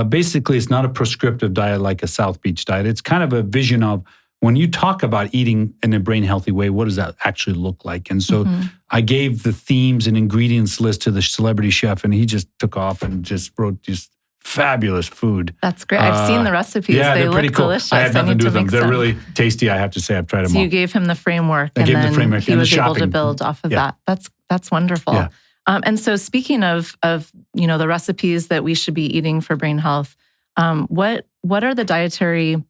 Basically, it's not a prescriptive diet like a South Beach diet. It's kind of a vision of when you talk about eating in a brain healthy way, what does that actually look like? And so I gave the themes and ingredients list to the celebrity chef, and he just took off and just wrote just fabulous food. That's great. I've seen the recipes. Yeah, they they're pretty look cool. Delicious. I had nothing to do with them. They're really tasty, I have to say. I've tried them all. So you gave him the framework, and then he was able to build off of that. That's wonderful. Yeah. And so speaking of the recipes that we should be eating for brain health, what are the dietary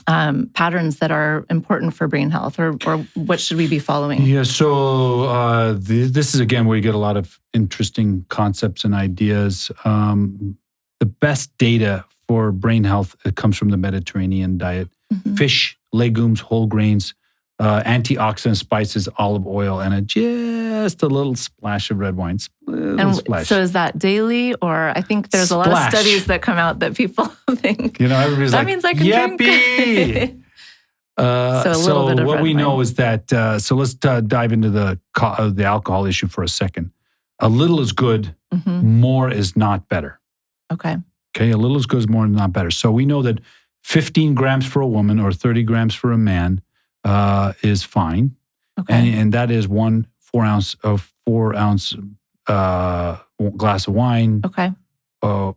patterns that are important for brain health, or what should we be following? Yeah, so this is, again, where you get a lot of interesting concepts and ideas. The best data for brain health, it comes from the Mediterranean diet. Fish, legumes, whole grains, antioxidant spices, olive oil, and just a little splash of red wine. So is that daily, or I think there's a lot of studies that come out that people think, everybody's that like, means I can drink. So a little bit of what red we wine. know is that, so let's dive into the alcohol issue for a second. A little is good, more is not better. Okay, a little is good, more is not better. So we know that 15 grams for a woman or 30 grams for a man is fine. Okay. And that is 1 4 ounce glass of wine. Okay. Or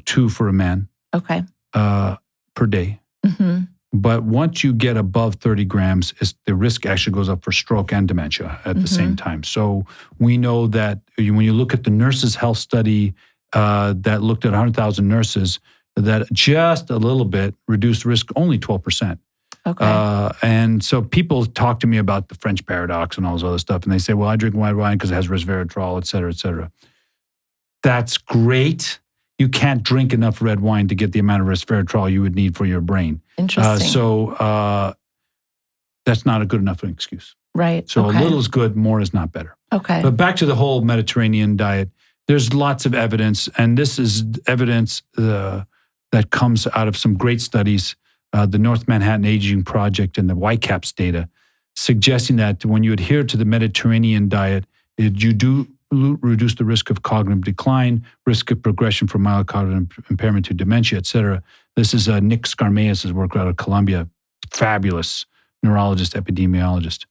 2 for a man. Okay. Per day. But once you get above 30 grams, the risk actually goes up for stroke and dementia at the same time. So we know that when you look at the Nurses' Health Study that looked at 100,000 nurses, that just a little bit reduced risk only 12%. Okay. And so people talk to me about the French paradox and all this other stuff, and they say, well, I drink white wine because it has resveratrol, et cetera, et cetera. That's great. You can't drink enough red wine to get the amount of resveratrol you would need for your brain. Interesting. So that's not a good enough excuse. Right. So a little is good, more is not better. Okay. But back to the whole Mediterranean diet, there's lots of evidence, and this is evidence that comes out of some great studies, the North Manhattan Aging Project and the YCAPS data, suggesting that when you adhere to the Mediterranean diet, you do reduce the risk of cognitive decline, risk of progression from mild cognitive impairment to dementia, et cetera. This is Nick Skarmeas' work out of Columbia, fabulous neurologist, epidemiologist.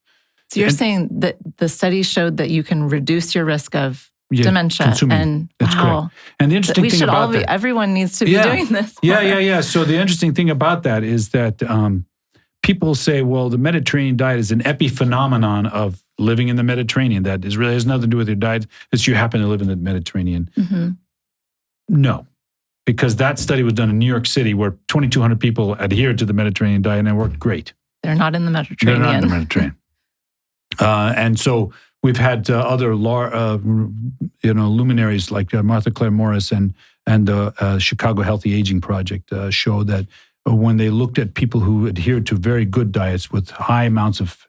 So you're saying that the study showed that you can reduce your risk of dementia. Consuming. That's correct. And the interesting thing about that, everyone needs to be doing this. Yeah. So the interesting thing about that is that people say, well, the Mediterranean diet is an epiphenomenon of living in the Mediterranean. That really has nothing to do with your diet. It's you happen to live in the Mediterranean. No, because that study was done in New York City where 2,200 people adhered to the Mediterranean diet and it worked great. They're not in the Mediterranean. They're not in the Mediterranean. And so we've had other luminaries like Martha Claire Morris and the Chicago Healthy Aging Project show that when they looked at people who adhered to very good diets with high amounts of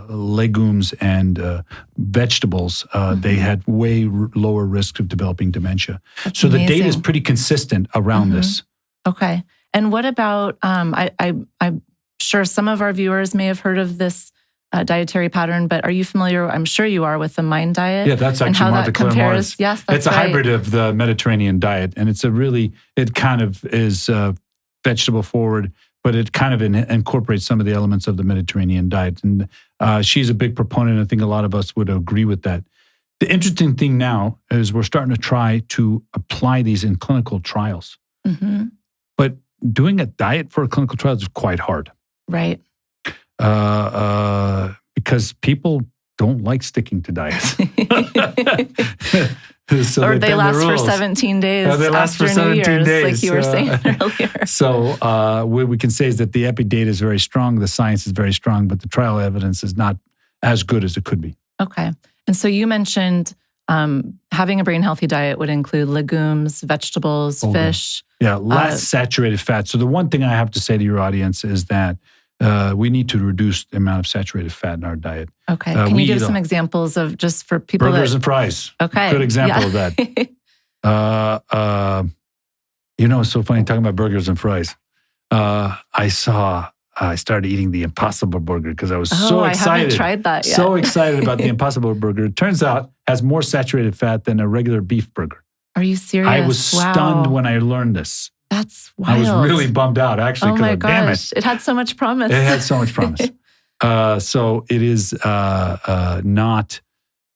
legumes and vegetables, they had way lower risk of developing dementia. That's so amazing. The data is pretty consistent around this. Okay. And what about, I'm sure some of our viewers may have heard of this dietary pattern, but are you familiar, I'm sure you are, with the MIND diet? Yeah, that's actually and how Martha that Claire compares. Morris. Yes, that's It's a hybrid of the Mediterranean diet, and it kind of is vegetable forward, but it kind of incorporates some of the elements of the Mediterranean diet. And she's a big proponent. I think a lot of us would agree with that. The interesting thing now is we're starting to try to apply these in clinical trials. But doing a diet for a clinical trial is quite hard. Right. Because people don't like sticking to diets. So or they last for 17 days they last after for 17 New Year's, days. like you were saying earlier. So what we can say is that the epi data is very strong, the science is very strong, but the trial evidence is not as good as it could be. Okay. And so you mentioned having a brain healthy diet would include legumes, vegetables, fish. Yeah, less saturated fat. So the one thing I have to say to your audience is that we need to reduce the amount of saturated fat in our diet. Okay. Can you give some examples of, just for people burgers and fries. Okay. Good example of that. It's so funny talking about burgers and fries. I started eating the Impossible Burger because I was so excited. I haven't tried that yet. So excited about the Impossible Burger. It turns out it has more saturated fat than a regular beef burger. Are you serious? I was stunned when I learned this. That's wild. I was really bummed out, actually, because damn it. It had so much promise. It had so much promise. So it is not,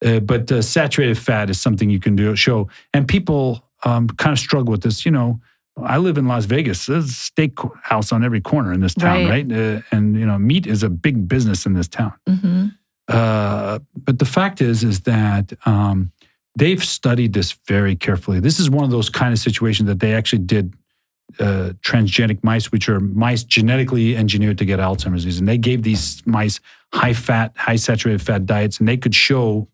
but saturated fat is something you can show. And people kind of struggle with this. I live in Las Vegas. There's a steak house on every corner in this town, right? And meat is a big business in this town. But the fact is that they've studied this very carefully. This is one of those kind of situations that they actually did transgenic mice, which are mice genetically engineered to get Alzheimer's disease. And they gave these mice high-fat, high-saturated fat diets, and they could show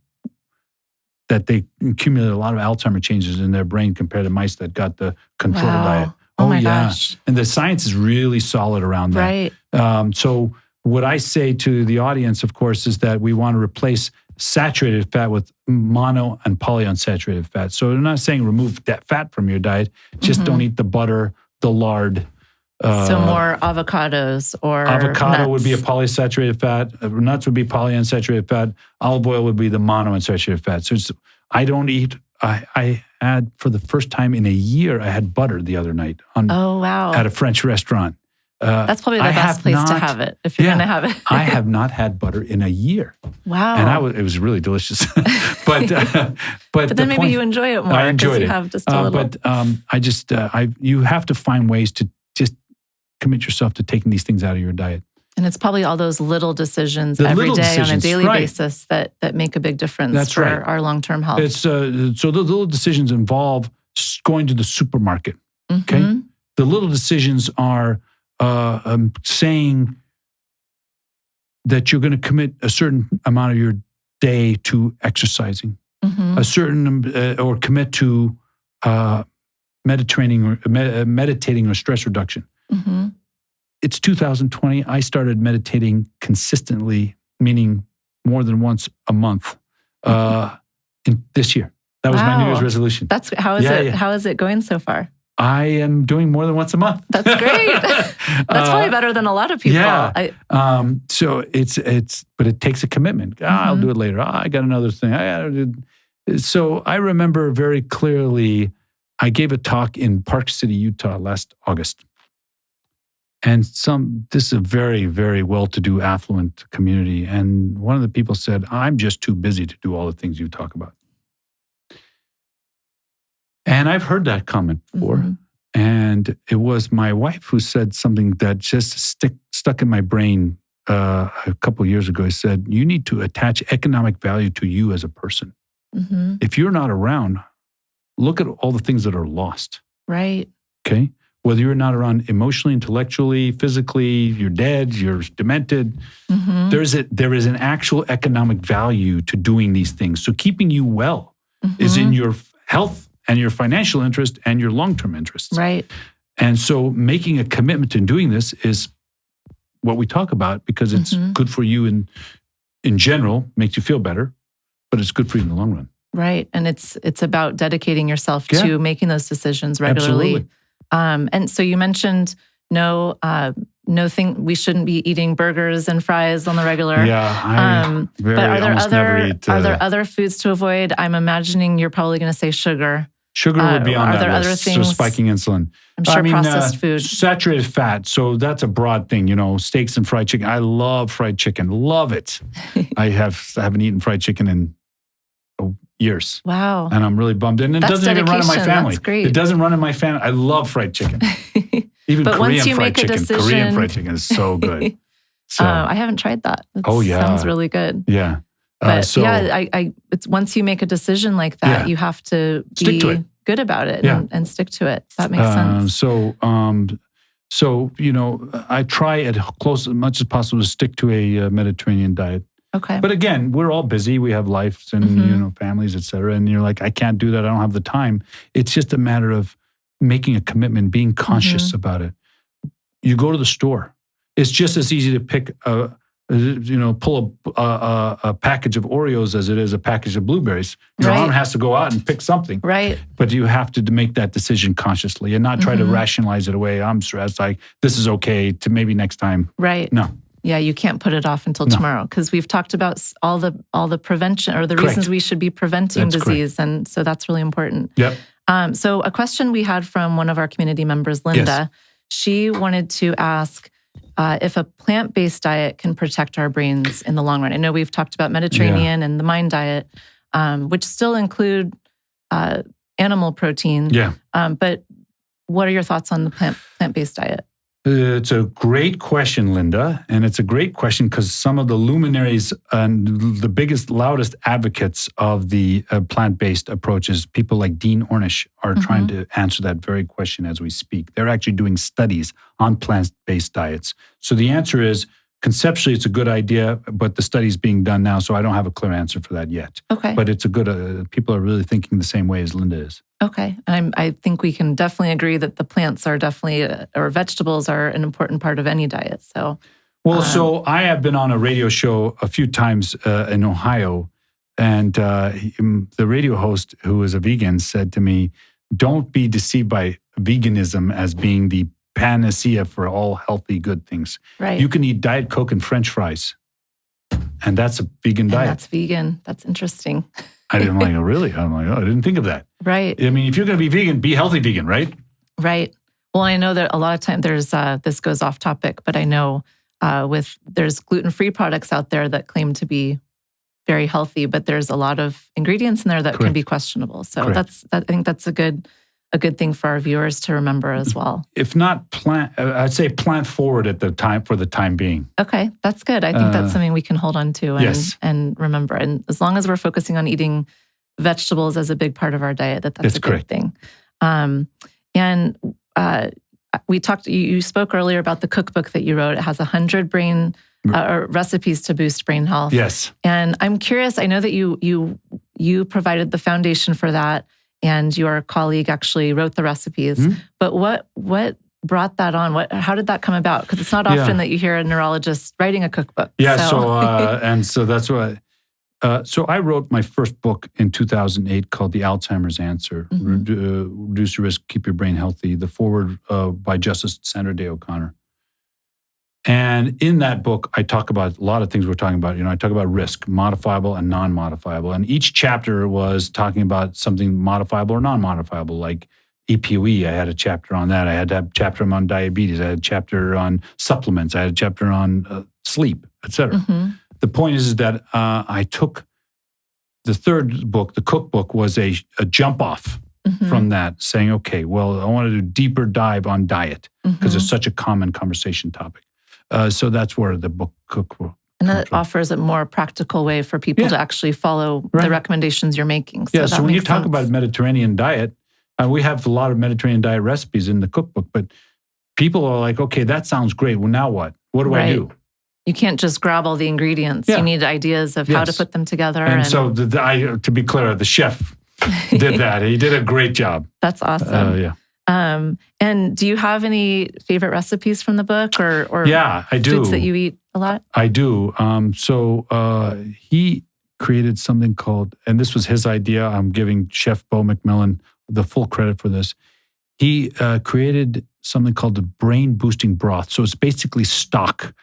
that they accumulated a lot of Alzheimer changes in their brain compared to mice that got the control diet. Oh my gosh. And the science is really solid around that. Right. So what I say to the audience, of course, is that we want to replace saturated fat with mono and polyunsaturated fat. So I'm not saying remove that fat from your diet, just don't eat the butter, the lard. So more avocados or avocado nuts. would be a polysaturated fat. Nuts would be polyunsaturated fat. Olive oil would be the monounsaturated fat. So I don't eat. I had, for the first time in a year, I had butter the other night at a French restaurant. That's probably the best place to have it if you're going to have it. I have not had butter in a year. Wow. And it was really delicious. but then maybe you enjoy it more. I enjoyed it. You have just a little. But you have to find ways to just commit yourself to taking these things out of your diet. And it's probably all those little decisions every day on a daily basis that make a big difference for our long-term health. It's so the little decisions involve going to the supermarket. Okay, the little decisions are saying that you're going to commit a certain amount of your day to exercising, a certain or commit to meditating or stress reduction. It's 2020. I started meditating consistently, meaning more than once a month, in this year. That was my New Year's resolution. How is it going so far? I am doing more than once a month. That's great. That's probably better than a lot of people. Yeah. So but it takes a commitment. I'll do it later. I got another thing. So I remember very clearly, I gave a talk in Park City, Utah last August. And this is a very, very well-to-do, affluent community. And one of the people said, I'm just too busy to do all the things you talk about. And I've heard that comment before. And it was my wife who said something that just stuck in my brain a couple of years ago. He said, you need to attach economic value to you as a person. If you're not around, look at all the things that are lost. Right. Okay? Whether you're not around emotionally, intellectually, physically, you're dead, you're demented, there is an actual economic value to doing these things. So keeping you well is in your health and your financial interest and your long-term interests. Right. And so making a commitment to doing this is what we talk about because it's good for you in general, makes you feel better, but it's good for you in the long run. Right. And it's about dedicating yourself to making those decisions regularly. Absolutely. And so you mentioned we shouldn't be eating burgers and fries on the regular. Yeah, but are there other foods to avoid? I'm imagining you're probably going to say sugar. Sugar would be on are that there list. other things? So spiking insulin. I'm sure processed food. Saturated fat. So that's a broad thing, steaks and fried chicken. I love fried chicken. Love it. I haven't eaten fried chicken in years. Wow. And I'm really bummed. And it doesn't even run in my family. That's great. It doesn't run in my family. I love fried chicken. Even Korean fried chicken. Korean fried chicken is so good. So, I haven't tried that. Sounds really good. Yeah. But it's once you make a decision like that, you have to be good about it and stick to it. That makes sense. So I try as much as possible to stick to a Mediterranean diet. Okay. But again, we're all busy. We have lives and families, et cetera. And you're like, I can't do that. I don't have the time. It's just a matter of making a commitment, being conscious about it. You go to the store. It's just as easy to pull a package of Oreos as it is a package of blueberries. Your arm has to go out and pick something. Right. But you have to make that decision consciously and not try to rationalize it away. I'm stressed. This is okay to maybe next time. Right. No. Yeah, you can't put it off until tomorrow because we've talked about all the prevention or the reasons we should be preventing disease. And so that's really important. Yep. So a question we had from one of our community members, Linda, she wanted to ask if a plant-based diet can protect our brains in the long run. I know we've talked about Mediterranean and the Mind diet, which still include animal protein. Yeah. But what are your thoughts on the plant-based diet? It's a great question, Linda. And it's a great question because some of the luminaries and the biggest, loudest advocates of the plant-based approaches, people like Dean Ornish, are trying to answer that very question as we speak. They're actually doing studies on plant-based diets. So the answer is, conceptually, it's a good idea, but the study's being done now, so I don't have a clear answer for that yet. Okay. But it's a good, people are really thinking the same way as Linda is. Okay. And I think we can definitely agree that the plants are definitely, or vegetables are an important part of any diet. So, well, so I have been on a radio show a few times in Ohio, and the radio host, who is a vegan, said to me, don't be deceived by veganism as being the panacea for all healthy, good things. Right. You can eat Diet Coke and French fries, and that's a vegan diet. That's vegan. That's interesting. I'm like, oh, really? I'm like, oh, I didn't think of that. Right. I mean, if you're going to be vegan, be healthy vegan, right? Right. Well, I know that a lot of times there's, this goes off topic, but I know there's gluten-free products out there that claim to be very healthy, but there's a lot of ingredients in there that can be questionable. So I think that's a good thing for our viewers to remember as well. If not plant, I'd say plant forward at the time for the time being. Okay, that's good. I think that's something we can hold on to and remember. And as long as we're focusing on eating vegetables as a big part of our diet, that's a good thing. We talked. You spoke earlier about the cookbook that you wrote. It has 100 brain recipes to boost brain health. Yes. And I'm curious. I know that you provided the foundation for that. And your colleague actually wrote the recipes. But what brought that on? How did that come about? Because it's not often that you hear a neurologist writing a cookbook. Yeah, so that's why. So I wrote my first book in 2008 called The Alzheimer's Answer, Reduce Your Risk, Keep Your Brain Healthy, the foreword by Justice Sandra Day O'Connor. And in that book, I talk about a lot of things we're talking about. I talk about risk, modifiable and non-modifiable. And each chapter was talking about something modifiable or non-modifiable, like EPOE. I had a chapter on that. I had a chapter on diabetes. I had a chapter on supplements. I had a chapter on sleep, et cetera. The point is that I took the third book, the cookbook, was a jump off from that, saying, okay, well, I want to do deeper dive on diet because it's such a common conversation topic. So that's where the book cookbook. And that offers a more practical way for people to actually follow the recommendations you're making. So when you talk about Mediterranean diet, we have a lot of Mediterranean diet recipes in the cookbook, but people are like, okay, that sounds great. Well, now what? What do I do? You can't just grab all the ingredients. You need ideas of how to put them together. And so, to be clear, the chef did that. He did a great job. That's awesome. And do you have any favorite recipes from the book or I do. Foods that you eat a lot? I do. He created something called, and this was his idea. I'm giving Chef Bo McMillan the full credit for this. He created something called the brain boosting broth. So it's basically stock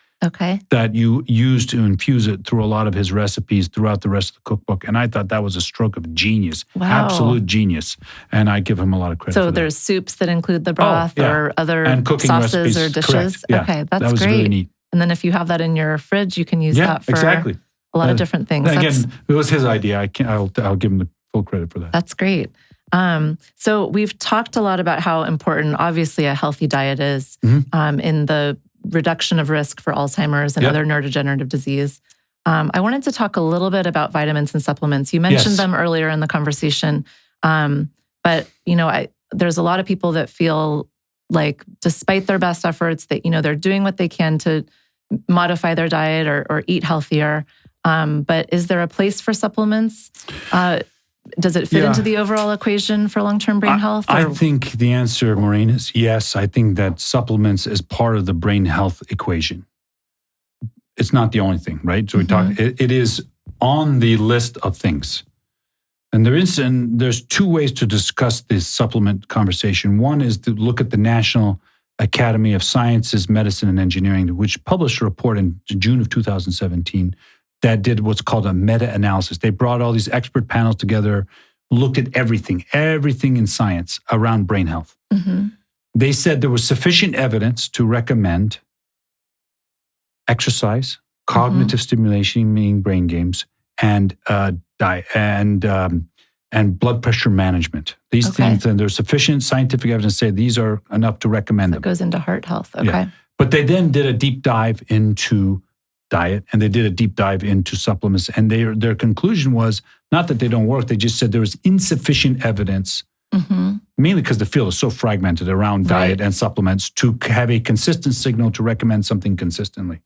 that you use to infuse it through a lot of his recipes throughout the rest of the cookbook. And I thought that was a stroke of genius, absolute genius. And I give him a lot of credit for that. So there's soups that include the broth or other sauces recipes, or dishes? Yeah. Okay, that's that was great. Really neat. And then if you have that in your fridge, you can use that for a lot of different things. Again, it was his idea. I'll give him the full credit for that. That's great. So we've talked a lot about how important, obviously, a healthy diet is in the reduction of risk for Alzheimer's and other neurodegenerative disease. I wanted to talk a little bit about vitamins and supplements. You mentioned them earlier in the conversation, but there's a lot of people that feel like, despite their best efforts, that they're doing what they can to modify their diet or eat healthier. But is there a place for supplements? Does it fit into the overall equation for long-term brain health? I think the answer, Maureen, is yes. I think that supplements is part of the brain health equation. It's not the only thing, right? So it is on the list of things. And there's two ways to discuss this supplement conversation. One is to look at the National Academy of Sciences, Medicine, and Engineering, which published a report in June of 2017 that did what's called a meta-analysis. They brought all these expert panels together, looked at everything in science around brain health. They said there was sufficient evidence to recommend exercise, cognitive stimulation, meaning brain games, and and blood pressure management. These things, and there's sufficient scientific evidence to say these are enough to recommend them. That goes into heart health. Okay. Yeah. But they then did a deep dive into diet, and they did a deep dive into supplements. And their conclusion was not that they don't work. They just said there was insufficient evidence, mainly because the field is so fragmented around diet and supplements, to have a consistent signal to recommend something consistently.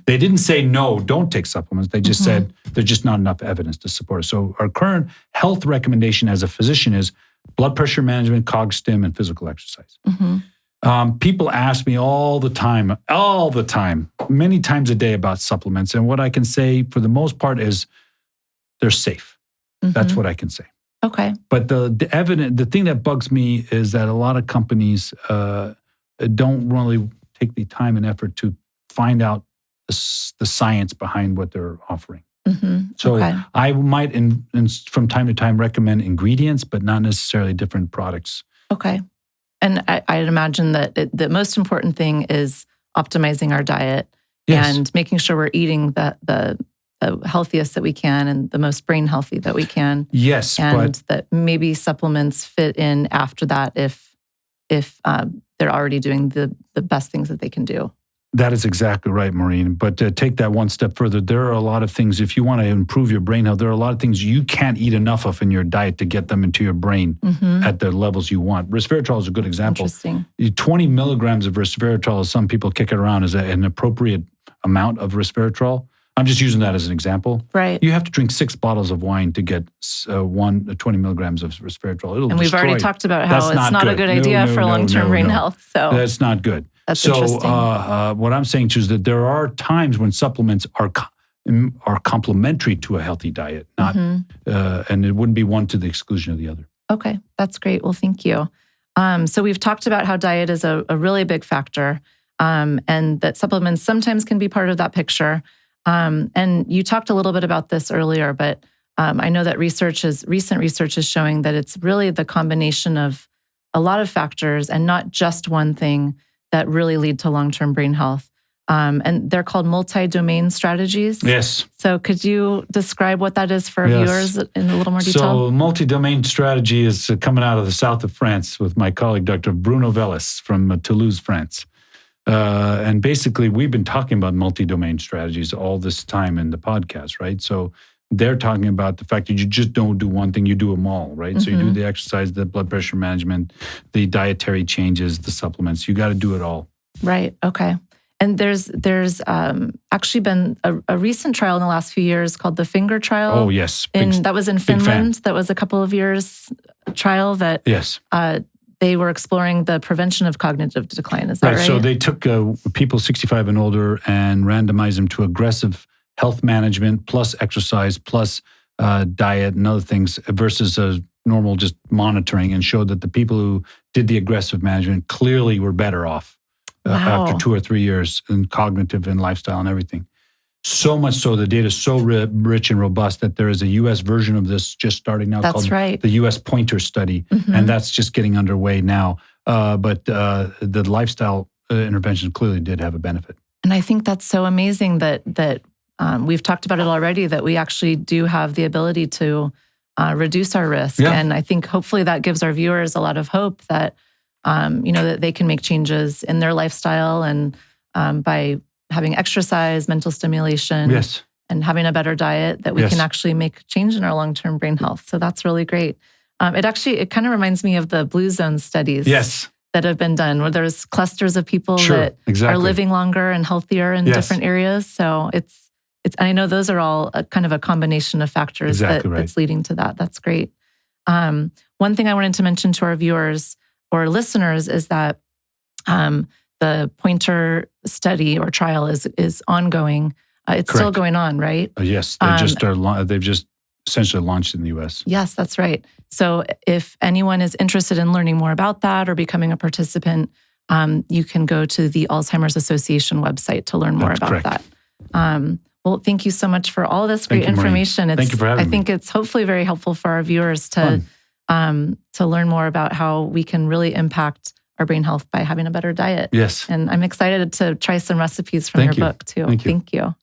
They didn't say, no, don't take supplements. They just said there's just not enough evidence to support it. So our current health recommendation as a physician is blood pressure management, cog stim, and physical exercise. People ask me all the time, many times a day about supplements. And what I can say for the most part is they're safe. That's what I can say. Okay. But the thing that bugs me is that a lot of companies don't really take the time and effort to find out the science behind what they're offering. So I might, from time to time, recommend ingredients, but not necessarily different products. Okay. And I'd imagine that the most important thing is optimizing our diet and making sure we're eating the healthiest that we can and the most brain healthy that we can. Yes, and that maybe supplements fit in after that if they're already doing the best things that they can do. That is exactly right, Maureen. But to take that one step further, there are a lot of things, if you want to improve your brain health, there are a lot of things you can't eat enough of in your diet to get them into your brain at the levels you want. Resveratrol is a good example. Interesting. 20 milligrams of resveratrol, as some people kick it around, is an appropriate amount of resveratrol. I'm just using that as an example. Right. You have to drink 6 bottles of wine to get 20 milligrams of resveratrol. And we've already talked about how it's not a good idea for long-term brain health. So that's not good. That's interesting. What I'm saying too is that there are times when supplements are complementary to a healthy diet, not and it wouldn't be one to the exclusion of the other. Okay, that's great. Well, thank you. So we've talked about how diet is a really big factor, and that supplements sometimes can be part of that picture. And you talked a little bit about this earlier, but I know that recent research is showing that it's really the combination of a lot of factors and not just one thing that really lead to long-term brain health. And they're called multi-domain strategies. Yes. So could you describe what that is for our viewers in a little more detail? So multi-domain strategy is coming out of the south of France with my colleague, Dr. Bruno Vellis from Toulouse, France. And basically, we've been talking about multi-domain strategies all this time in the podcast, right? So they're talking about the fact that you just don't do one thing, you do them all, right? So you do the exercise, the blood pressure management, the dietary changes, the supplements. You got to do it all. Right. Okay. And there's actually been a recent trial in the last few years called the Finger trial. Oh, yes. That was in Finland. That was a couple of years trial that they were exploring the prevention of cognitive decline. Is that right? So they took people 65 and older and randomized them to aggressive health management plus exercise plus diet and other things versus a normal just monitoring, and showed that the people who did the aggressive management clearly were better off after 2 or 3 years in cognitive and lifestyle and everything. So much so, the data is so rich and robust that there is a U.S. version of this just starting now called the U.S. Pointer Study, and that's just getting underway now. But the lifestyle intervention clearly did have a benefit. And I think that's so amazing that we've talked about it already, that we actually do have the ability to reduce our risk. Yeah. And I think hopefully that gives our viewers a lot of hope that, that they can make changes in their lifestyle and by having exercise, mental stimulation, and having a better diet, that we can actually make change in our long-term brain health. So that's really great. It kind of reminds me of the Blue Zone studies that have been done, where there's clusters of people that are living longer and healthier in different areas. So it's. I know those are all kind of a combination of factors that's leading to that. That's great. One thing I wanted to mention to our viewers or listeners is that the Pointer study or trial is ongoing. It's still going on, right? Yes, they've just essentially launched in the U.S. Yes, that's right. So if anyone is interested in learning more about that or becoming a participant, you can go to the Alzheimer's Association website to learn more about that. Well, thank you so much for all this great information. Thank you for having me. I think it's hopefully very helpful for our viewers to learn more about how we can really impact our brain health by having a better diet. Yes. And I'm excited to try some recipes from your book too. Thank you. Thank you.